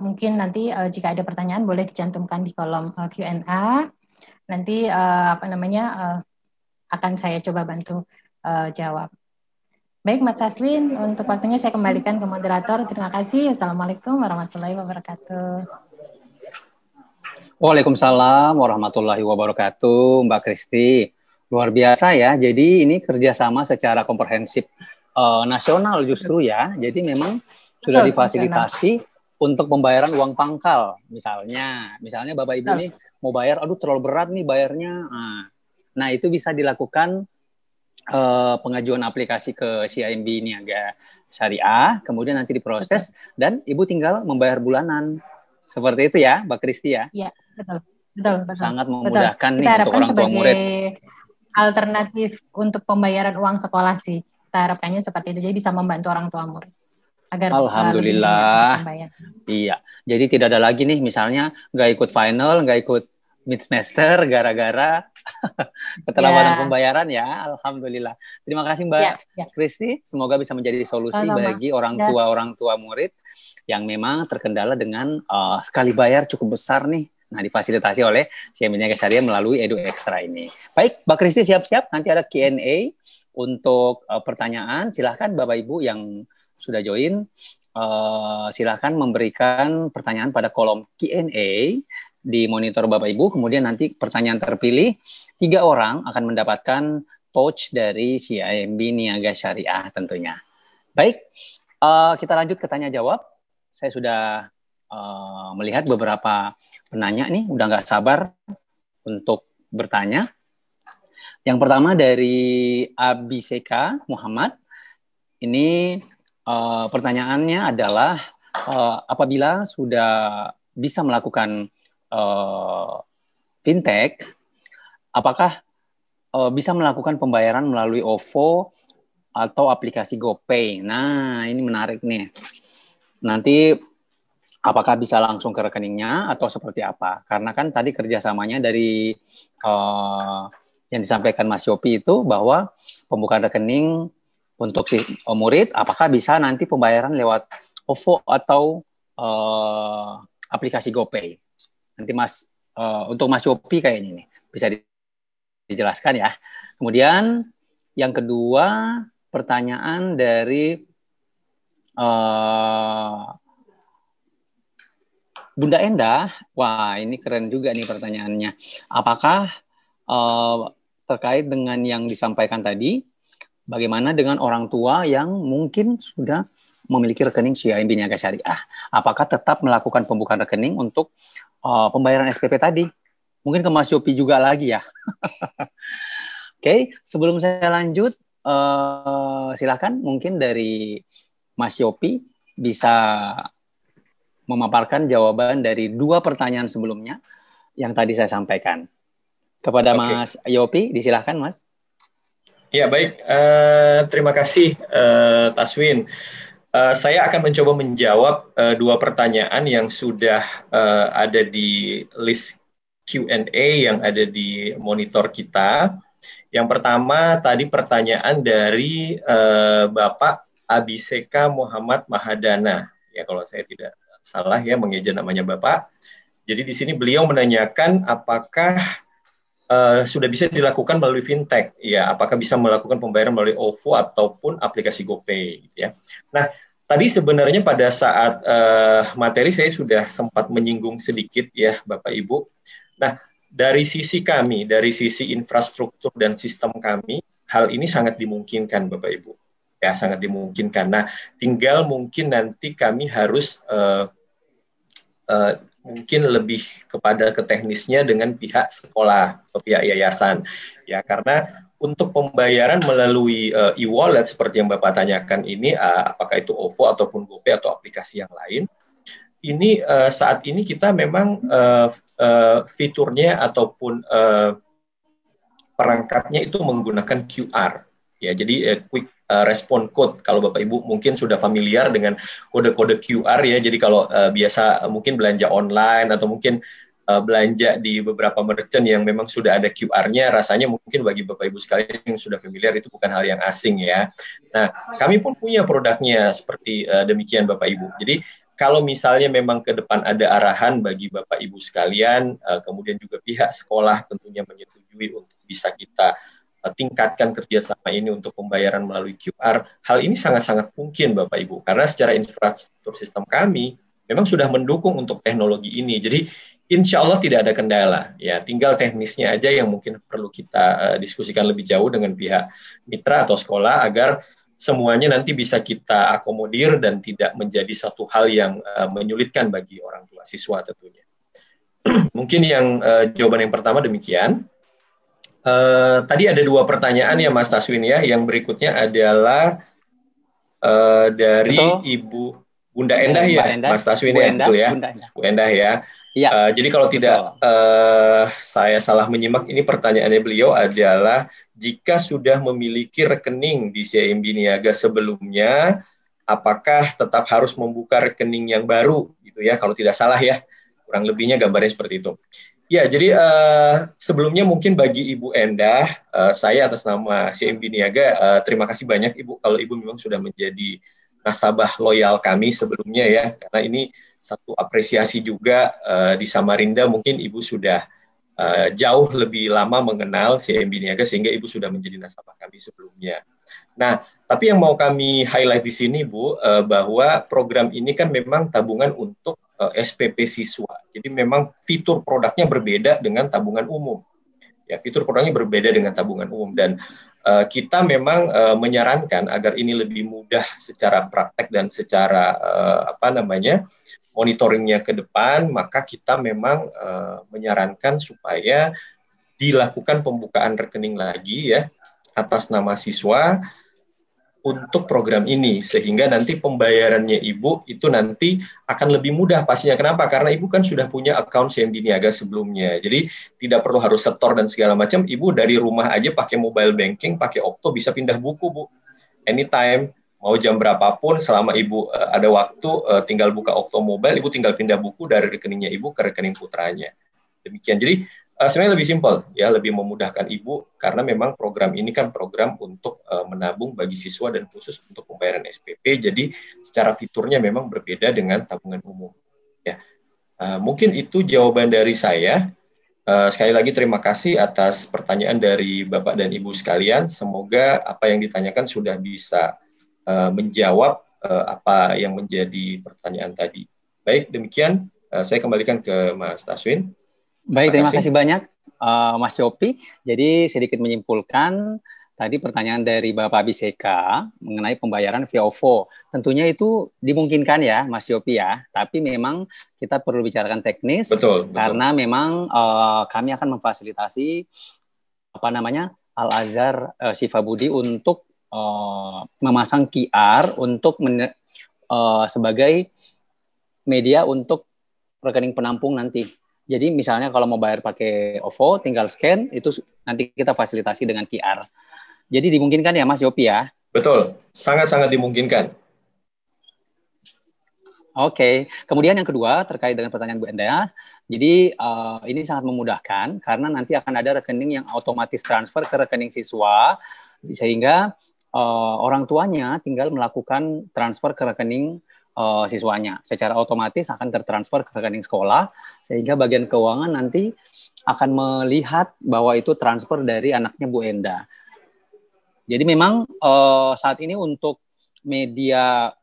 Mungkin nanti jika ada pertanyaan boleh dicantumkan di kolom Q&A. Nanti akan saya coba bantu jawab. Baik Mas Aslin, untuk waktunya saya kembalikan ke moderator. Terima kasih. Assalamualaikum warahmatullahi wabarakatuh. Waalaikumsalam warahmatullahi wabarakatuh, Mbak Kristi. Luar biasa ya. Jadi ini kerjasama secara komprehensif nasional justru ya. Jadi memang sudah difasilitasi untuk pembayaran uang pangkal. Misalnya Bapak Ibu nih mau bayar, aduh terlalu berat nih bayarnya. Nah itu bisa dilakukan pengajuan aplikasi ke CIMB Niaga Syariah, kemudian nanti diproses dan Ibu tinggal membayar bulanan. Seperti itu ya, Mbak Kristi ya? Iya, betul. Sangat memudahkan nih untuk orang tua murid. Alternatif untuk pembayaran uang sekolah sih. Kita harapkannya seperti itu. Jadi bisa membantu orang tua murid. Agar alhamdulillah. Iya. Jadi tidak ada lagi nih misalnya nggak ikut final, nggak ikut mid semester gara-gara keterlambatan pembayaran ya. Alhamdulillah. Terima kasih Mbak Kristi. Semoga bisa menjadi solusi bagi orang tua murid yang memang terkendala dengan sekali bayar cukup besar nih. Nah, difasilitasi oleh CIMB Niaga Syariah melalui Edu Ekstra ini. Baik, Mbak Kristi siap-siap. Nanti ada Q&A untuk pertanyaan, silahkan Bapak Ibu yang sudah join, silahkan memberikan pertanyaan pada kolom Q&A di monitor Bapak Ibu, kemudian nanti pertanyaan terpilih, 3 orang akan mendapatkan pouch dari CIMB Niaga Syariah tentunya. Baik, kita lanjut ke tanya jawab. Saya sudah melihat beberapa penanya nih, udah nggak sabar untuk bertanya. Yang pertama dari Abiseka Muhammad. Ini pertanyaannya adalah apabila sudah bisa melakukan fintech, apakah bisa melakukan pembayaran melalui OVO atau aplikasi GoPay? Nah, ini menarik nih. Nanti apakah bisa langsung ke rekeningnya atau seperti apa? Karena kan tadi kerjasamanya dari yang disampaikan Mas Yopi itu bahwa pembukaan rekening untuk si murid, apakah bisa nanti pembayaran lewat OVO atau aplikasi GoPay? Nanti untuk Mas Yopi kayaknya nih bisa dijelaskan ya. Kemudian yang kedua pertanyaan dari Bunda Endah, wah ini keren juga nih pertanyaannya. Apakah terkait dengan yang disampaikan tadi, bagaimana dengan orang tua yang mungkin sudah memiliki rekening CIMB Niaga Syariah? Apakah tetap melakukan pembukaan rekening untuk pembayaran SPP tadi? Mungkin ke Mas Yopi juga lagi ya. Oke, sebelum saya lanjut, silakan mungkin dari Mas Yopi bisa memaparkan jawaban dari 2 pertanyaan sebelumnya yang tadi saya sampaikan. Kepada Mas Yopi, disilahkan Mas. Ya, baik. Terima kasih Taswin. Saya akan mencoba menjawab 2 pertanyaan yang sudah ada di list Q&A yang ada di monitor kita. Yang pertama tadi pertanyaan dari Bapak Abiseka Muhammad Mahadana. Ya, kalau saya tidak salah ya mengeja namanya Bapak. Jadi di sini beliau menanyakan apakah sudah bisa dilakukan melalui fintech, ya, apakah bisa melakukan pembayaran melalui OVO ataupun aplikasi GoPay, gitu ya. Nah, tadi sebenarnya pada saat materi saya sudah sempat menyinggung sedikit ya Bapak Ibu. Nah, dari sisi kami, dari sisi infrastruktur dan sistem kami, hal ini sangat dimungkinkan Bapak Ibu. Ya, sangat dimungkinkan. Nah, tinggal mungkin nanti kami harus mungkin lebih kepada ke teknisnya dengan pihak sekolah atau pihak yayasan. Ya, karena untuk pembayaran melalui e-wallet seperti yang Bapak tanyakan ini, apakah itu OVO ataupun GoPay atau aplikasi yang lain, ini saat ini kita memang fiturnya ataupun perangkatnya itu menggunakan QR. Ya, jadi quick respon code. Kalau Bapak Ibu mungkin sudah familiar dengan kode-kode QR ya. Jadi kalau biasa mungkin belanja online atau mungkin belanja di beberapa merchant yang memang sudah ada QR-nya, rasanya mungkin bagi Bapak Ibu sekalian yang sudah familiar itu bukan hal yang asing ya. Nah, kami pun punya produknya seperti demikian Bapak Ibu. Jadi kalau misalnya memang ke depan ada arahan bagi Bapak Ibu sekalian, kemudian juga pihak sekolah tentunya menyetujui untuk bisa kita tingkatkan kerjasama ini untuk pembayaran melalui QR, hal ini sangat-sangat mungkin Bapak Ibu, karena secara infrastruktur sistem kami memang sudah mendukung untuk teknologi ini. Jadi insya Allah tidak ada kendala, ya tinggal teknisnya aja yang mungkin perlu kita diskusikan lebih jauh dengan pihak mitra atau sekolah agar semuanya nanti bisa kita akomodir dan tidak menjadi satu hal yang menyulitkan bagi orang tua siswa tentunya. Mungkin yang jawaban yang pertama demikian. Tadi ada 2 pertanyaan ya Mas Taswin ya. Yang berikutnya adalah dari Ibu Bunda Endah ya, Mas Taswin ya, betul ya, Bu Endah ya. Ya. Jadi kalau tidak saya salah menyimak, ini pertanyaannya beliau adalah jika sudah memiliki rekening di CIMB Niaga sebelumnya, apakah tetap harus membuka rekening yang baru gitu ya? Kalau tidak salah ya, kurang lebihnya gambarnya seperti itu. Ya, jadi sebelumnya mungkin bagi Ibu Endah, saya atas nama CIMB Niaga, terima kasih banyak Ibu, kalau Ibu memang sudah menjadi nasabah loyal kami sebelumnya ya, karena ini satu apresiasi juga di Samarinda, mungkin Ibu sudah jauh lebih lama mengenal CIMB Niaga sehingga Ibu sudah menjadi nasabah kami sebelumnya. Nah, tapi yang mau kami highlight di sini, Bu, bahwa program ini kan memang tabungan untuk SPP siswa. Jadi memang fitur produknya berbeda dengan tabungan umum. Ya, fitur produknya berbeda dengan tabungan umum dan kita memang menyarankan agar ini lebih mudah secara praktek dan secara monitoringnya ke depan, maka kita memang menyarankan supaya dilakukan pembukaan rekening lagi ya atas nama siswa untuk program ini, sehingga nanti pembayarannya Ibu itu nanti akan lebih mudah pastinya. Kenapa? Karena Ibu kan sudah punya akun CIMB Niaga sebelumnya, jadi tidak perlu harus setor dan segala macam. Ibu dari rumah aja pakai mobile banking, pakai Opto bisa pindah buku, Bu, anytime. Mau jam berapapun, selama Ibu ada waktu, tinggal buka Opto Mobile, Ibu tinggal pindah buku dari rekeningnya Ibu ke rekening putranya. Demikian. Jadi sebenarnya lebih simpel, ya, lebih memudahkan Ibu, karena memang program ini kan program untuk menabung bagi siswa dan khusus untuk pembayaran SPP. Jadi secara fiturnya memang berbeda dengan tabungan umum. Ya, mungkin itu jawaban dari saya. Sekali lagi terima kasih atas pertanyaan dari Bapak dan Ibu sekalian. Semoga apa yang ditanyakan sudah bisa menjawab apa yang menjadi pertanyaan tadi. Baik, demikian saya kembalikan ke Mas Taswin. Baik, terima kasih banyak Mas Yopi. Jadi sedikit menyimpulkan tadi pertanyaan dari Bapak Abiseka mengenai pembayaran via OVO. Tentunya itu dimungkinkan ya Mas Yopi ya, tapi memang kita perlu bicarakan teknis. Betul. Karena memang kami akan memfasilitasi Al-Azhar Syifa Budi untuk memasang QR untuk sebagai media untuk rekening penampung nanti. Jadi misalnya kalau mau bayar pakai OVO, tinggal scan, itu nanti kita fasilitasi dengan QR. Jadi dimungkinkan ya Mas Yopi ya? Betul, sangat-sangat dimungkinkan. Oke. Kemudian yang kedua terkait dengan pertanyaan Bu Enda. Jadi ini sangat memudahkan karena nanti akan ada rekening yang otomatis transfer ke rekening siswa, sehingga orang tuanya tinggal melakukan transfer ke rekening siswanya. Secara otomatis akan tertransfer ke rekening sekolah, sehingga bagian keuangan nanti akan melihat bahwa itu transfer dari anaknya Bu Enda. Jadi memang saat ini untuk media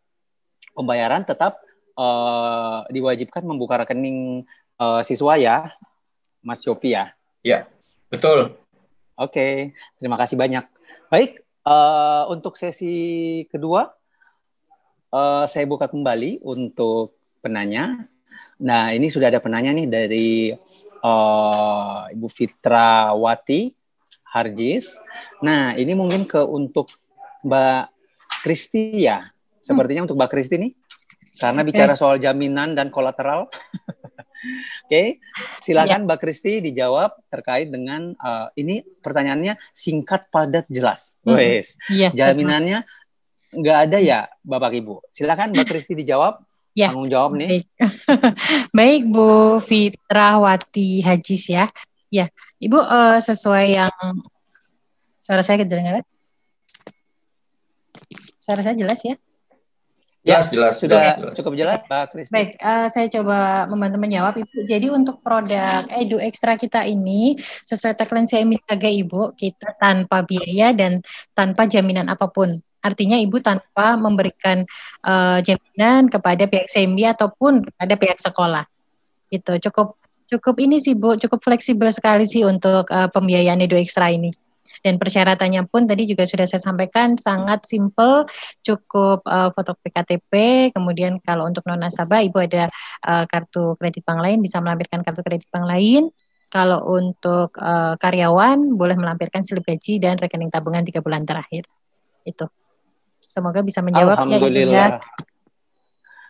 pembayaran tetap diwajibkan membuka rekening siswa ya, Mas Yopi ya? Ya, betul. Oke, terima kasih banyak. Baik, untuk sesi kedua, saya buka kembali untuk penanya. Nah, ini sudah ada penanya nih dari Ibu Fitrawati Harjis. Nah, ini mungkin untuk Mbak Kristi ya. Sepertinya untuk Mbak Kristi nih, karena bicara soal jaminan dan kolateral. Oke, silakan Mbak Kristi dijawab terkait dengan ini pertanyaannya singkat, padat, jelas. Wes, jaminannya nggak ada ya, Bapak Ibu. Silakan Mbak Kristi dijawab. Ya. Tanggung jawab nih. Baik, baik Bu Fitrawati Hajis ya. Ya, Ibu sesuai yang suara saya kedengaran? Suara saya jelas ya? Jelas. Sudah cukup jelas, Pak Kristi. Baik, saya coba membantu menjawab, Ibu. Jadi untuk produk Edu Ekstra kita ini, sesuai tagline CIMB Niaga, Ibu, kita tanpa biaya dan tanpa jaminan apapun. Artinya Ibu tanpa memberikan jaminan kepada pihak CIMB ataupun kepada pihak sekolah. Itu cukup ini sih Bu, cukup fleksibel sekali sih untuk pembiayaan Edu Ekstra ini. Dan persyaratannya pun tadi juga sudah saya sampaikan sangat simple, cukup fotokopi KTP, kemudian kalau untuk non nasabah Ibu ada kartu kredit bank lain, bisa melampirkan kartu kredit bank lain. Kalau untuk karyawan boleh melampirkan slip gaji dan rekening tabungan 3 bulan terakhir. Itu. Semoga bisa menjawab. Alhamdulillah. Ya.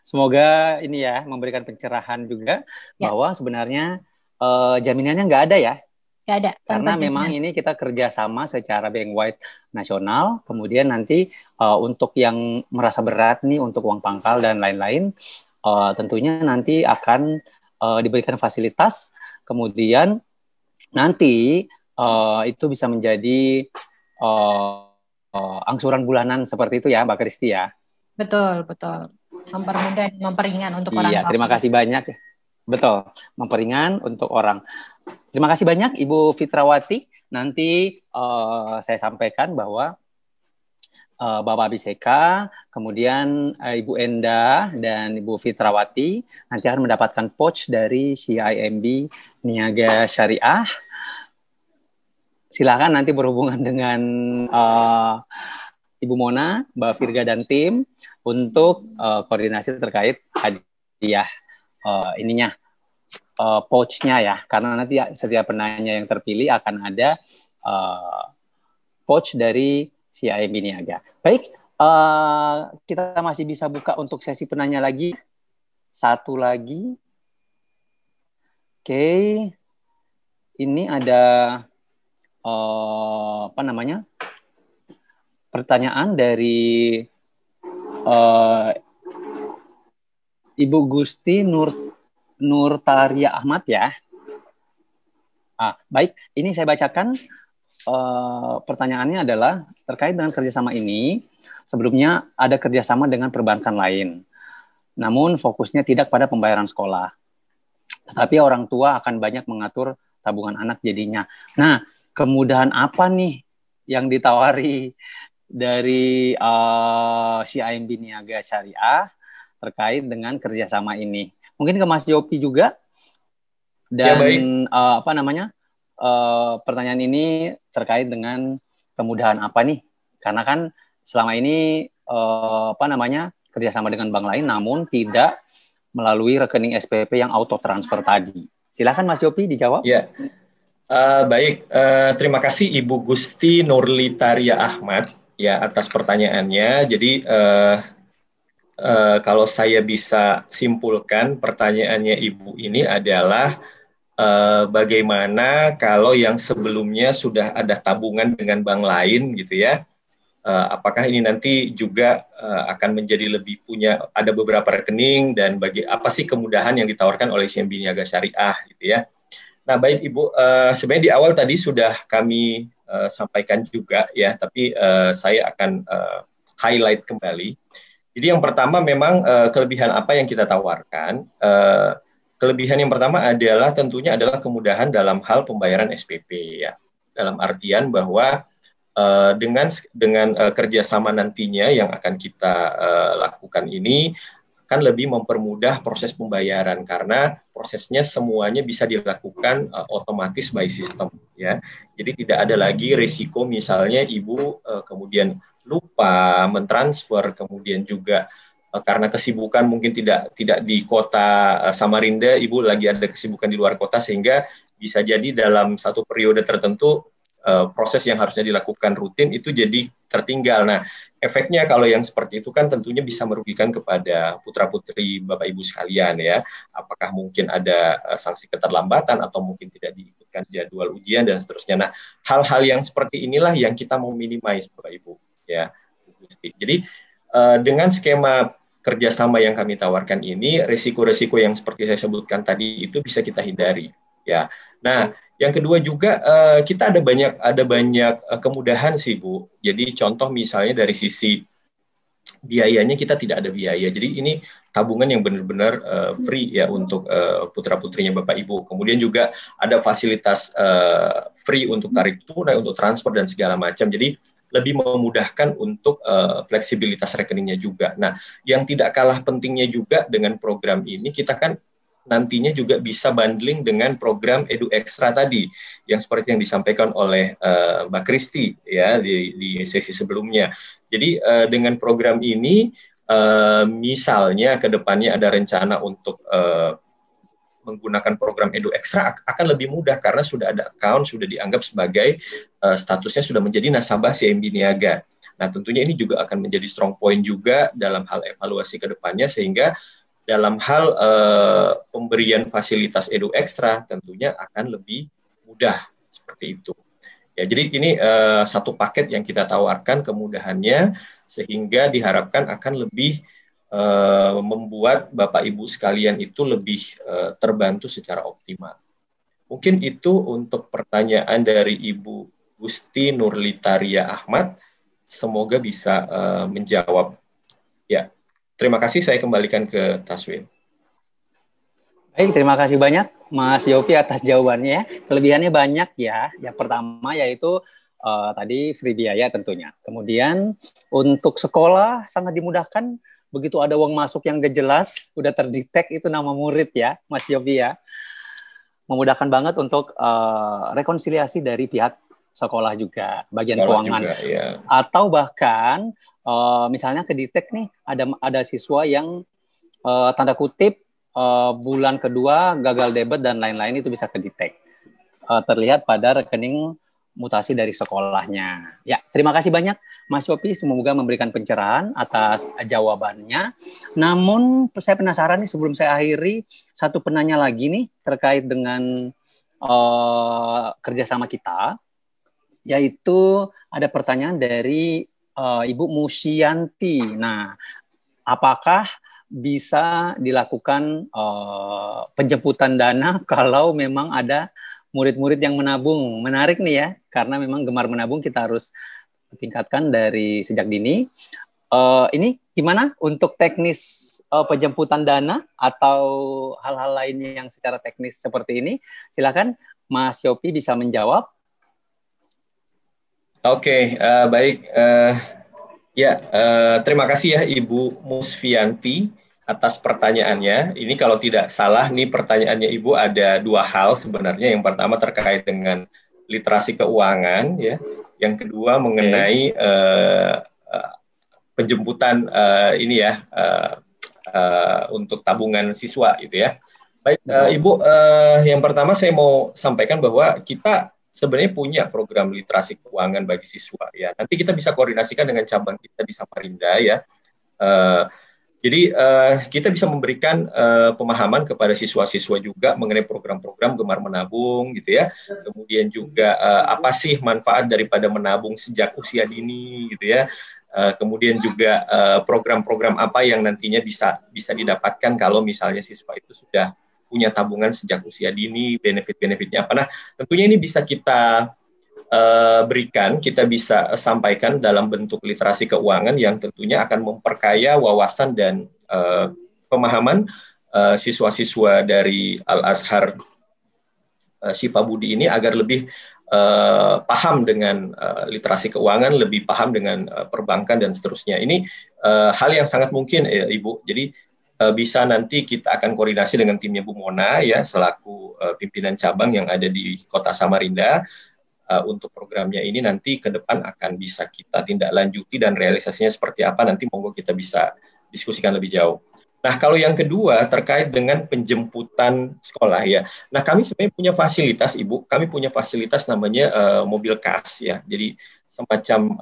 Semoga ini ya memberikan pencerahan juga bahwa sebenarnya jaminannya nggak ada ya. Nggak ada. Karena memang ini kita kerjasama secara bank-wide nasional, kemudian nanti untuk yang merasa berat nih untuk uang pangkal dan lain-lain, tentunya nanti akan diberikan fasilitas, kemudian nanti itu bisa menjadi angsuran bulanan seperti itu ya Mbak Kristi ya. Betul. Mempermudah, memperingan untuk orang tua. Iya, terima kasih banyak. Betul, memperingan untuk orang. Terima kasih banyak Ibu Fitrawati. Nanti saya sampaikan bahwa Bapak Abiseka, kemudian Ibu Enda dan Ibu Fitrawati nanti akan mendapatkan pouch dari CIMB Niaga Syariah. Silakan nanti berhubungan dengan Ibu Mona, Mbak Virga dan tim untuk koordinasi terkait hadiah pouch-nya ya, karena nanti setiap penanya yang terpilih akan ada pouch dari CIMB Niaga. Baik, kita masih bisa buka untuk sesi penanya lagi. Satu lagi. Oke. Ini ada pertanyaan dari Ibu Gusti Nurtaria Ahmad ya. Baik, ini saya bacakan. Pertanyaannya adalah terkait dengan kerjasama ini. Sebelumnya ada kerjasama dengan perbankan lain, namun fokusnya tidak pada pembayaran sekolah. Tetapi orang tua akan banyak mengatur tabungan anak jadinya. Nah, kemudahan apa nih yang ditawari dari CIMB Niaga Syariah terkait dengan kerjasama ini? Mungkin ke Mas Jopi juga. Dan ya, pertanyaan ini terkait dengan kemudahan apa nih? Karena kan selama ini kerjasama dengan bank lain, namun tidak melalui rekening SPP yang auto transfer tadi. Silakan Mas Yopi dijawab. Ya, baik. Terima kasih Ibu Gusti Nurlitaria Ahmad ya atas pertanyaannya. Jadi kalau saya bisa simpulkan pertanyaannya Ibu ini adalah bagaimana kalau yang sebelumnya sudah ada tabungan dengan bank lain gitu ya, apakah ini nanti juga akan menjadi lebih ada beberapa rekening, dan apa sih kemudahan yang ditawarkan oleh CIMB Niaga Syariah gitu ya. Nah baik Ibu, sebenarnya di awal tadi sudah kami sampaikan juga ya, tapi saya akan highlight kembali. Jadi yang pertama memang kelebihan apa yang kita tawarkan. Kelebihan yang pertama adalah tentunya adalah kemudahan dalam hal pembayaran SPP ya. Dalam artian bahwa dengan kerjasama nantinya yang akan kita lakukan ini akan lebih mempermudah proses pembayaran, karena prosesnya semuanya bisa dilakukan otomatis by system ya. Jadi tidak ada lagi risiko misalnya Ibu kemudian lupa mentransfer, kemudian juga karena kesibukan mungkin tidak di kota Samarinda, Ibu lagi ada kesibukan di luar kota, sehingga bisa jadi dalam satu periode tertentu proses yang harusnya dilakukan rutin itu jadi tertinggal. Nah, efeknya kalau yang seperti itu kan tentunya bisa merugikan kepada putra-putri Bapak Ibu sekalian ya. Apakah mungkin ada sanksi keterlambatan atau mungkin tidak diikutkan jadwal ujian dan seterusnya. Nah, hal-hal yang seperti inilah yang kita mau minimize Bapak Ibu ya. Jadi dengan skema kerjasama yang kami tawarkan ini, risiko-risiko yang seperti saya sebutkan tadi itu bisa kita hindari ya. Nah, yang kedua juga kita ada banyak kemudahan sih Bu. Jadi contoh misalnya dari sisi biayanya kita tidak ada biaya. Jadi ini tabungan yang benar-benar free ya untuk putra-putrinya Bapak Ibu. Kemudian juga ada fasilitas free untuk tarik tunai, untuk transfer dan segala macam. Jadi lebih memudahkan untuk fleksibilitas rekeningnya juga. Nah, yang tidak kalah pentingnya juga dengan program ini, kita kan nantinya juga bisa bundling dengan program Edu Ekstra tadi, yang seperti yang disampaikan oleh Mbak Kristi ya di sesi sebelumnya. Jadi dengan program ini, misalnya ke depannya ada rencana untuk menggunakan program Edu Ekstra akan lebih mudah karena sudah ada account, sudah dianggap sebagai statusnya sudah menjadi nasabah CIMB Niaga. Nah, tentunya ini juga akan menjadi strong point juga dalam hal evaluasi ke depannya, sehingga dalam hal pemberian fasilitas Edu Ekstra tentunya akan lebih mudah seperti itu. Ya, jadi ini satu paket yang kita tawarkan kemudahannya, sehingga diharapkan akan lebih membuat Bapak Ibu sekalian itu lebih terbantu secara optimal. Mungkin itu untuk pertanyaan dari Ibu Gusti Nurlitaria Ahmad. Semoga bisa menjawab. Ya, terima kasih. Saya kembalikan ke Taswin. Baik, terima kasih banyak Mas Yofi atas jawabannya. Kelebihannya banyak ya. Yang pertama yaitu tadi free biaya tentunya. Kemudian untuk sekolah sangat dimudahkan. Begitu ada uang masuk yang gak jelas, udah terdetek itu nama murid ya, Mas Yofi ya. Memudahkan banget untuk rekonsiliasi dari pihak sekolah juga, bagian keuangan. Juga, ya. Atau bahkan misalnya kedetek nih ada siswa yang tanda kutip bulan kedua gagal debit dan lain-lain, itu bisa kedetek. Terlihat pada rekening mutasi dari sekolahnya. Ya, terima kasih banyak Mas Yofi, semoga memberikan pencerahan atas jawabannya. Namun saya penasaran nih, sebelum saya akhiri, satu penanya lagi nih terkait dengan kerjasama kita, yaitu ada pertanyaan dari Ibu Musyanti. Nah, apakah bisa dilakukan penjemputan dana kalau memang ada murid-murid yang menabung? Menarik nih ya, karena memang gemar menabung kita harus tingkatkan dari sejak dini. Ini gimana untuk teknis penjemputan dana atau hal-hal lainnya yang secara teknis seperti ini? Silakan Mas Yofi bisa menjawab. Oke, baik. Terima kasih ya Ibu Musfianti atas pertanyaannya. Ini kalau tidak salah, nih pertanyaannya Ibu ada dua hal sebenarnya. Yang pertama terkait dengan literasi keuangan, ya. Yang kedua mengenai penjemputan ini ya untuk tabungan siswa, gitu ya. Baik, Ibu. Yang pertama saya mau sampaikan bahwa kita sebenarnya punya program literasi keuangan bagi siswa, ya. Nanti kita bisa koordinasikan dengan cabang kita di Samarinda, ya. Jadi kita bisa memberikan pemahaman kepada siswa-siswa juga mengenai program-program gemar menabung, gitu ya. Kemudian juga apa sih manfaat daripada menabung sejak usia dini, gitu ya. Kemudian juga program-program apa yang nantinya bisa didapatkan kalau misalnya siswa itu sudah punya tabungan sejak usia dini, benefit-benefitnya apa. Nah, tentunya ini bisa kita berikan, kita bisa sampaikan dalam bentuk literasi keuangan yang tentunya akan memperkaya wawasan dan pemahaman siswa-siswa dari Al-Azhar Syifa Budi ini agar lebih paham dengan literasi keuangan, lebih paham dengan perbankan dan seterusnya. Ini hal yang sangat mungkin, Ibu. Jadi bisa nanti kita akan koordinasi dengan timnya Bu Mona, ya, selaku pimpinan cabang yang ada di Kota Samarinda. Untuk programnya ini nanti ke depan akan bisa kita tindak lanjuti dan realisasinya seperti apa, nanti monggo kita bisa diskusikan lebih jauh. Nah, kalau yang kedua terkait dengan penjemputan sekolah, ya. Nah, kami sebenarnya punya fasilitas, Ibu. Kami punya fasilitas namanya mobil kas, ya. Jadi semacam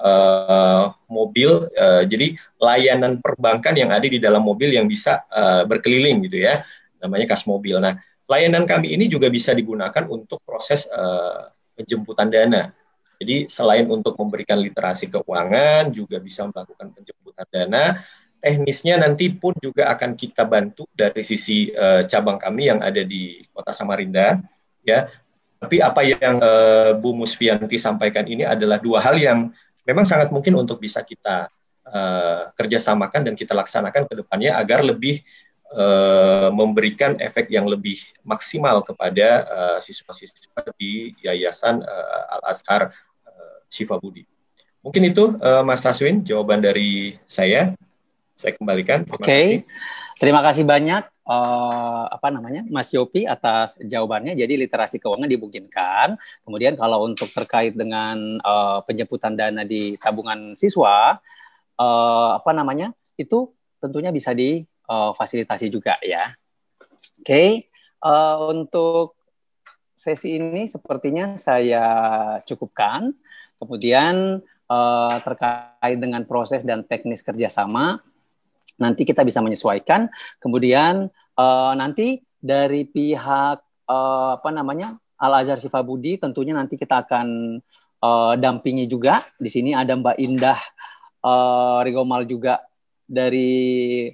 mobil, jadi layanan perbankan yang ada di dalam mobil yang bisa berkeliling, gitu ya. Namanya kas mobil. Nah, layanan kami ini juga bisa digunakan untuk proses penjemputan dana. Jadi selain untuk memberikan literasi keuangan, juga bisa melakukan penjemputan dana. Teknisnya nanti pun juga akan kita bantu dari sisi cabang kami yang ada di Kota Samarinda, ya. Tapi apa yang Bu Musfianti sampaikan ini adalah dua hal yang memang sangat mungkin untuk bisa kita kerjasamakan dan kita laksanakan ke depannya agar lebih memberikan efek yang lebih maksimal kepada siswa-siswa di Yayasan Al-Azhar Syifa Budi. Mungkin itu Mas Taswin jawaban dari saya. Saya kembalikan. Terima kasih. Terima kasih banyak Mas Yofi atas jawabannya. Jadi literasi keuangan dimungkinkan. Kemudian kalau untuk terkait dengan penjemputan dana di tabungan siswa, itu tentunya bisa fasilitasi juga, ya. Oke, untuk sesi ini sepertinya saya cukupkan. Kemudian terkait dengan proses dan teknis kerjasama, nanti kita bisa menyesuaikan. Kemudian nanti dari pihak Al-Azhar Syifa Budi tentunya nanti kita akan dampingi juga. Di sini ada Mbak Indah Rigomal juga dari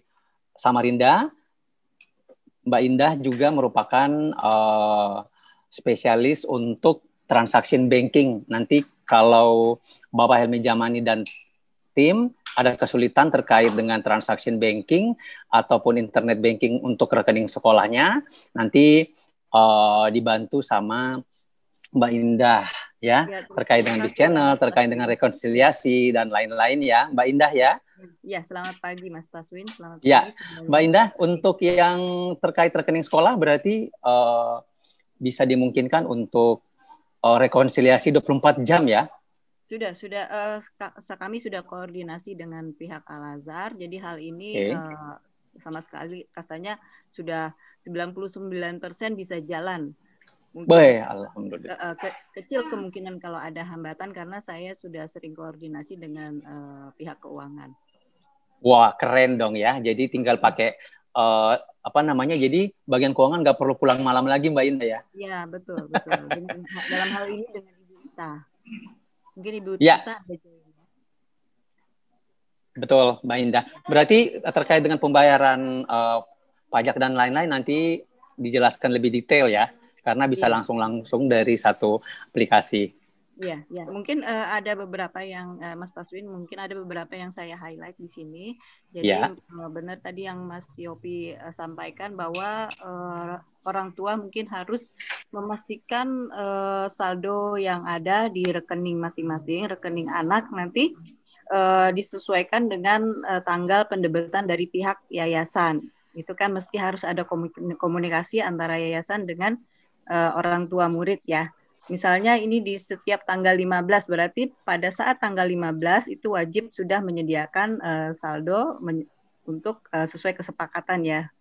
Samarinda. Mbak Indah juga merupakan spesialis untuk transaction banking. Nanti kalau Bapak Helmi Jamani dan tim ada kesulitan terkait dengan transaction banking ataupun internet banking untuk rekening sekolahnya, nanti dibantu sama Mbak Indah ya, terkait dengan bis channel, terkait dengan rekonsiliasi dan lain-lain ya, Mbak Indah ya. Ya, selamat pagi Mas Taswin. Selamat ya, pagi. Mbak Indah, untuk yang terkait rekening sekolah berarti bisa dimungkinkan untuk rekonsiliasi 24 jam ya? Sudah kami sudah koordinasi dengan pihak Al-Azhar. Jadi hal ini sama sekali rasanya sudah 99% bisa jalan. Mungkin alhamdulillah. Kecil kemungkinan kalau ada hambatan karena saya sudah sering koordinasi dengan pihak keuangan. Wah, keren dong ya. Jadi tinggal pakai jadi bagian keuangan nggak perlu pulang malam lagi Mbak Indah ya? Iya, betul. Dalam hal ini dengan Ibu Ita. Mungkin Ibu Ita ada jawabannya. Betul, Mbak Indah. Berarti terkait dengan pembayaran pajak dan lain-lain nanti dijelaskan lebih detail ya, karena bisa langsung dari satu aplikasi. Iya. Mungkin ada beberapa yang Mas Taswin, mungkin ada beberapa yang saya highlight di sini. Jadi benar tadi yang Mas Yopi sampaikan bahwa orang tua mungkin harus memastikan saldo yang ada di rekening masing-masing, rekening anak nanti disesuaikan dengan tanggal pendebitan dari pihak yayasan. Itu kan mesti harus ada komunikasi antara yayasan dengan orang tua murid ya. Misalnya ini di setiap tanggal 15, berarti pada saat tanggal 15 itu wajib sudah menyediakan saldo untuk sesuai kesepakatan ya,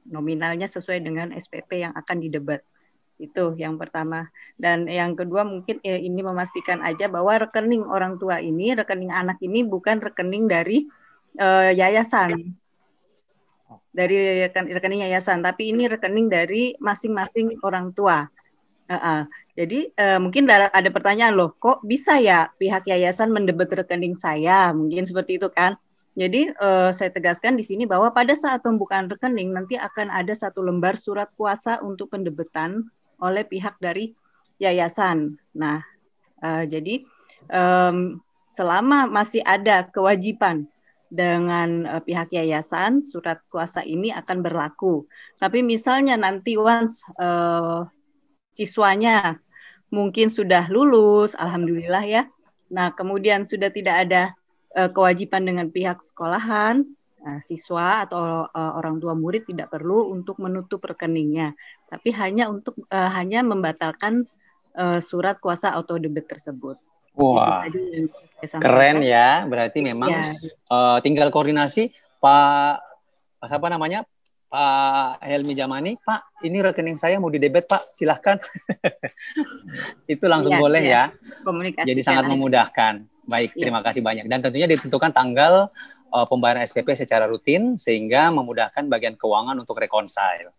nominalnya sesuai dengan SPP yang akan didebat. Itu yang pertama. Dan yang kedua mungkin ini memastikan aja bahwa rekening orang tua ini, rekening anak ini bukan rekening dari yayasan. Dari rekening yayasan, tapi ini rekening dari masing-masing orang tua. Jadi mungkin ada pertanyaan loh, kok bisa ya pihak yayasan mendebet rekening saya? Mungkin seperti itu kan. Jadi saya tegaskan di sini bahwa pada saat pembukaan rekening nanti akan ada satu lembar surat kuasa untuk pendebetan oleh pihak dari yayasan. Nah, jadi selama masih ada kewajiban dengan pihak yayasan, surat kuasa ini akan berlaku. Tapi misalnya nanti once siswanya mungkin sudah lulus, alhamdulillah ya. Nah, kemudian sudah tidak ada kewajiban dengan pihak sekolahan, siswa atau orang tua murid tidak perlu untuk menutup rekeningnya, tapi hanya membatalkan surat kuasa auto debit tersebut. Wah, keren ya. Berarti memang tinggal koordinasi Pak Helmi Jamani, Pak, ini rekening saya mau didebet, Pak, silahkan. Itu langsung boleh ya. Jadi sangat memudahkan. Baik, terima kasih banyak. Dan tentunya ditentukan tanggal pembayaran SPP secara rutin, sehingga memudahkan bagian keuangan untuk reconcile.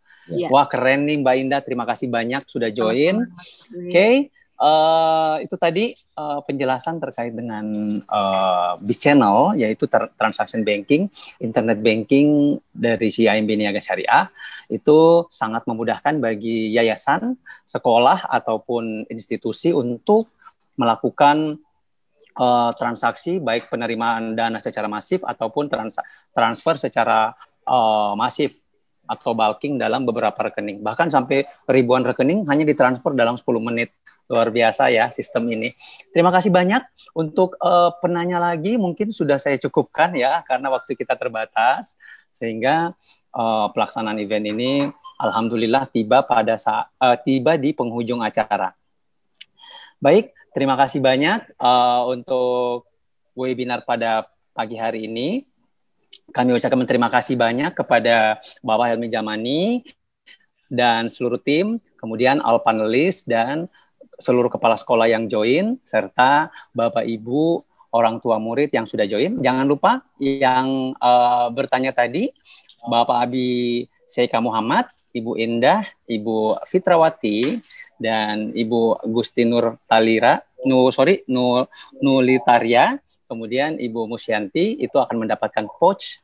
Wah, keren nih Mbak Indah, terima kasih banyak sudah join. Oke. Itu tadi penjelasan terkait dengan BIS Channel, yaitu transaction banking, internet banking dari CIMB Niaga Syariah. Itu sangat memudahkan bagi yayasan, sekolah, ataupun institusi untuk melakukan transaksi, baik penerimaan dana secara masif ataupun transfer secara masif atau bulking dalam beberapa rekening. Bahkan sampai ribuan rekening hanya ditransfer dalam 10 menit. Luar biasa ya sistem ini. Terima kasih banyak. Untuk penanya lagi mungkin sudah saya cukupkan ya, karena waktu kita terbatas. Sehingga pelaksanaan event ini alhamdulillah tiba di penghujung acara. Baik, terima kasih banyak untuk webinar pada pagi hari ini. Kami ucapkan terima kasih banyak kepada Bapak Helmi Jamani dan seluruh tim, kemudian all panelis dan seluruh kepala sekolah yang join, serta Bapak Ibu orang tua murid yang sudah join. Jangan lupa yang bertanya tadi, Bapak Abi Seika Muhammad, Ibu Indah, Ibu Fitrawati, dan Ibu Gusti Nulitaria, kemudian Ibu Musyanti, itu akan mendapatkan pouch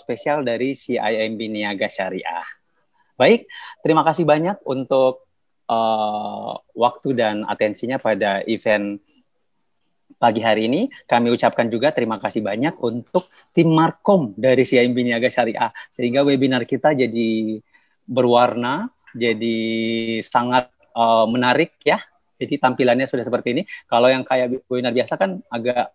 spesial dari CIMB Niaga Syariah. Baik, terima kasih banyak untuk waktu dan atensinya pada event pagi hari ini. Kami ucapkan juga terima kasih banyak untuk tim Markom dari CIMB Niaga Syariah, sehingga webinar kita jadi berwarna, jadi sangat menarik ya. Jadi tampilannya sudah seperti ini. Kalau yang kayak webinar biasa kan agak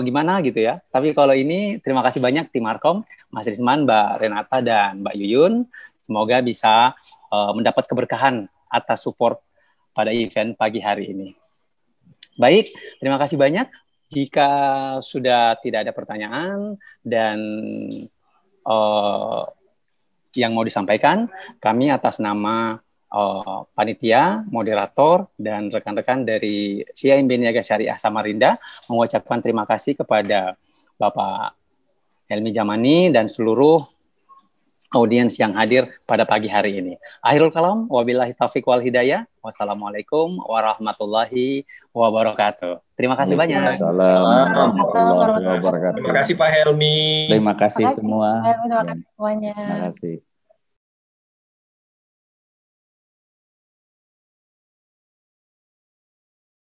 gimana gitu ya. Tapi kalau ini terima kasih banyak tim Markom, Mas Risman, Mbak Renata, dan Mbak Yuyun. Semoga bisa mendapat keberkahan atas support pada event pagi hari ini. Baik, terima kasih banyak. Jika sudah tidak ada pertanyaan dan yang mau disampaikan, kami atas nama panitia, moderator, dan rekan-rekan dari CIMB Niaga Syariah Samarinda mengucapkan terima kasih kepada Bapak Helmi Jamani dan seluruh audiens yang hadir pada pagi hari ini. Akhirul kalam, wabillahi taufiq wal hidayah. Wassalamualaikum warahmatullahi wabarakatuh. Terima kasih banyak. Warahmatullahi wabarakatuh. Terima kasih Pak Helmi. Terima kasih semua. Terima kasih semuanya. Terima kasih.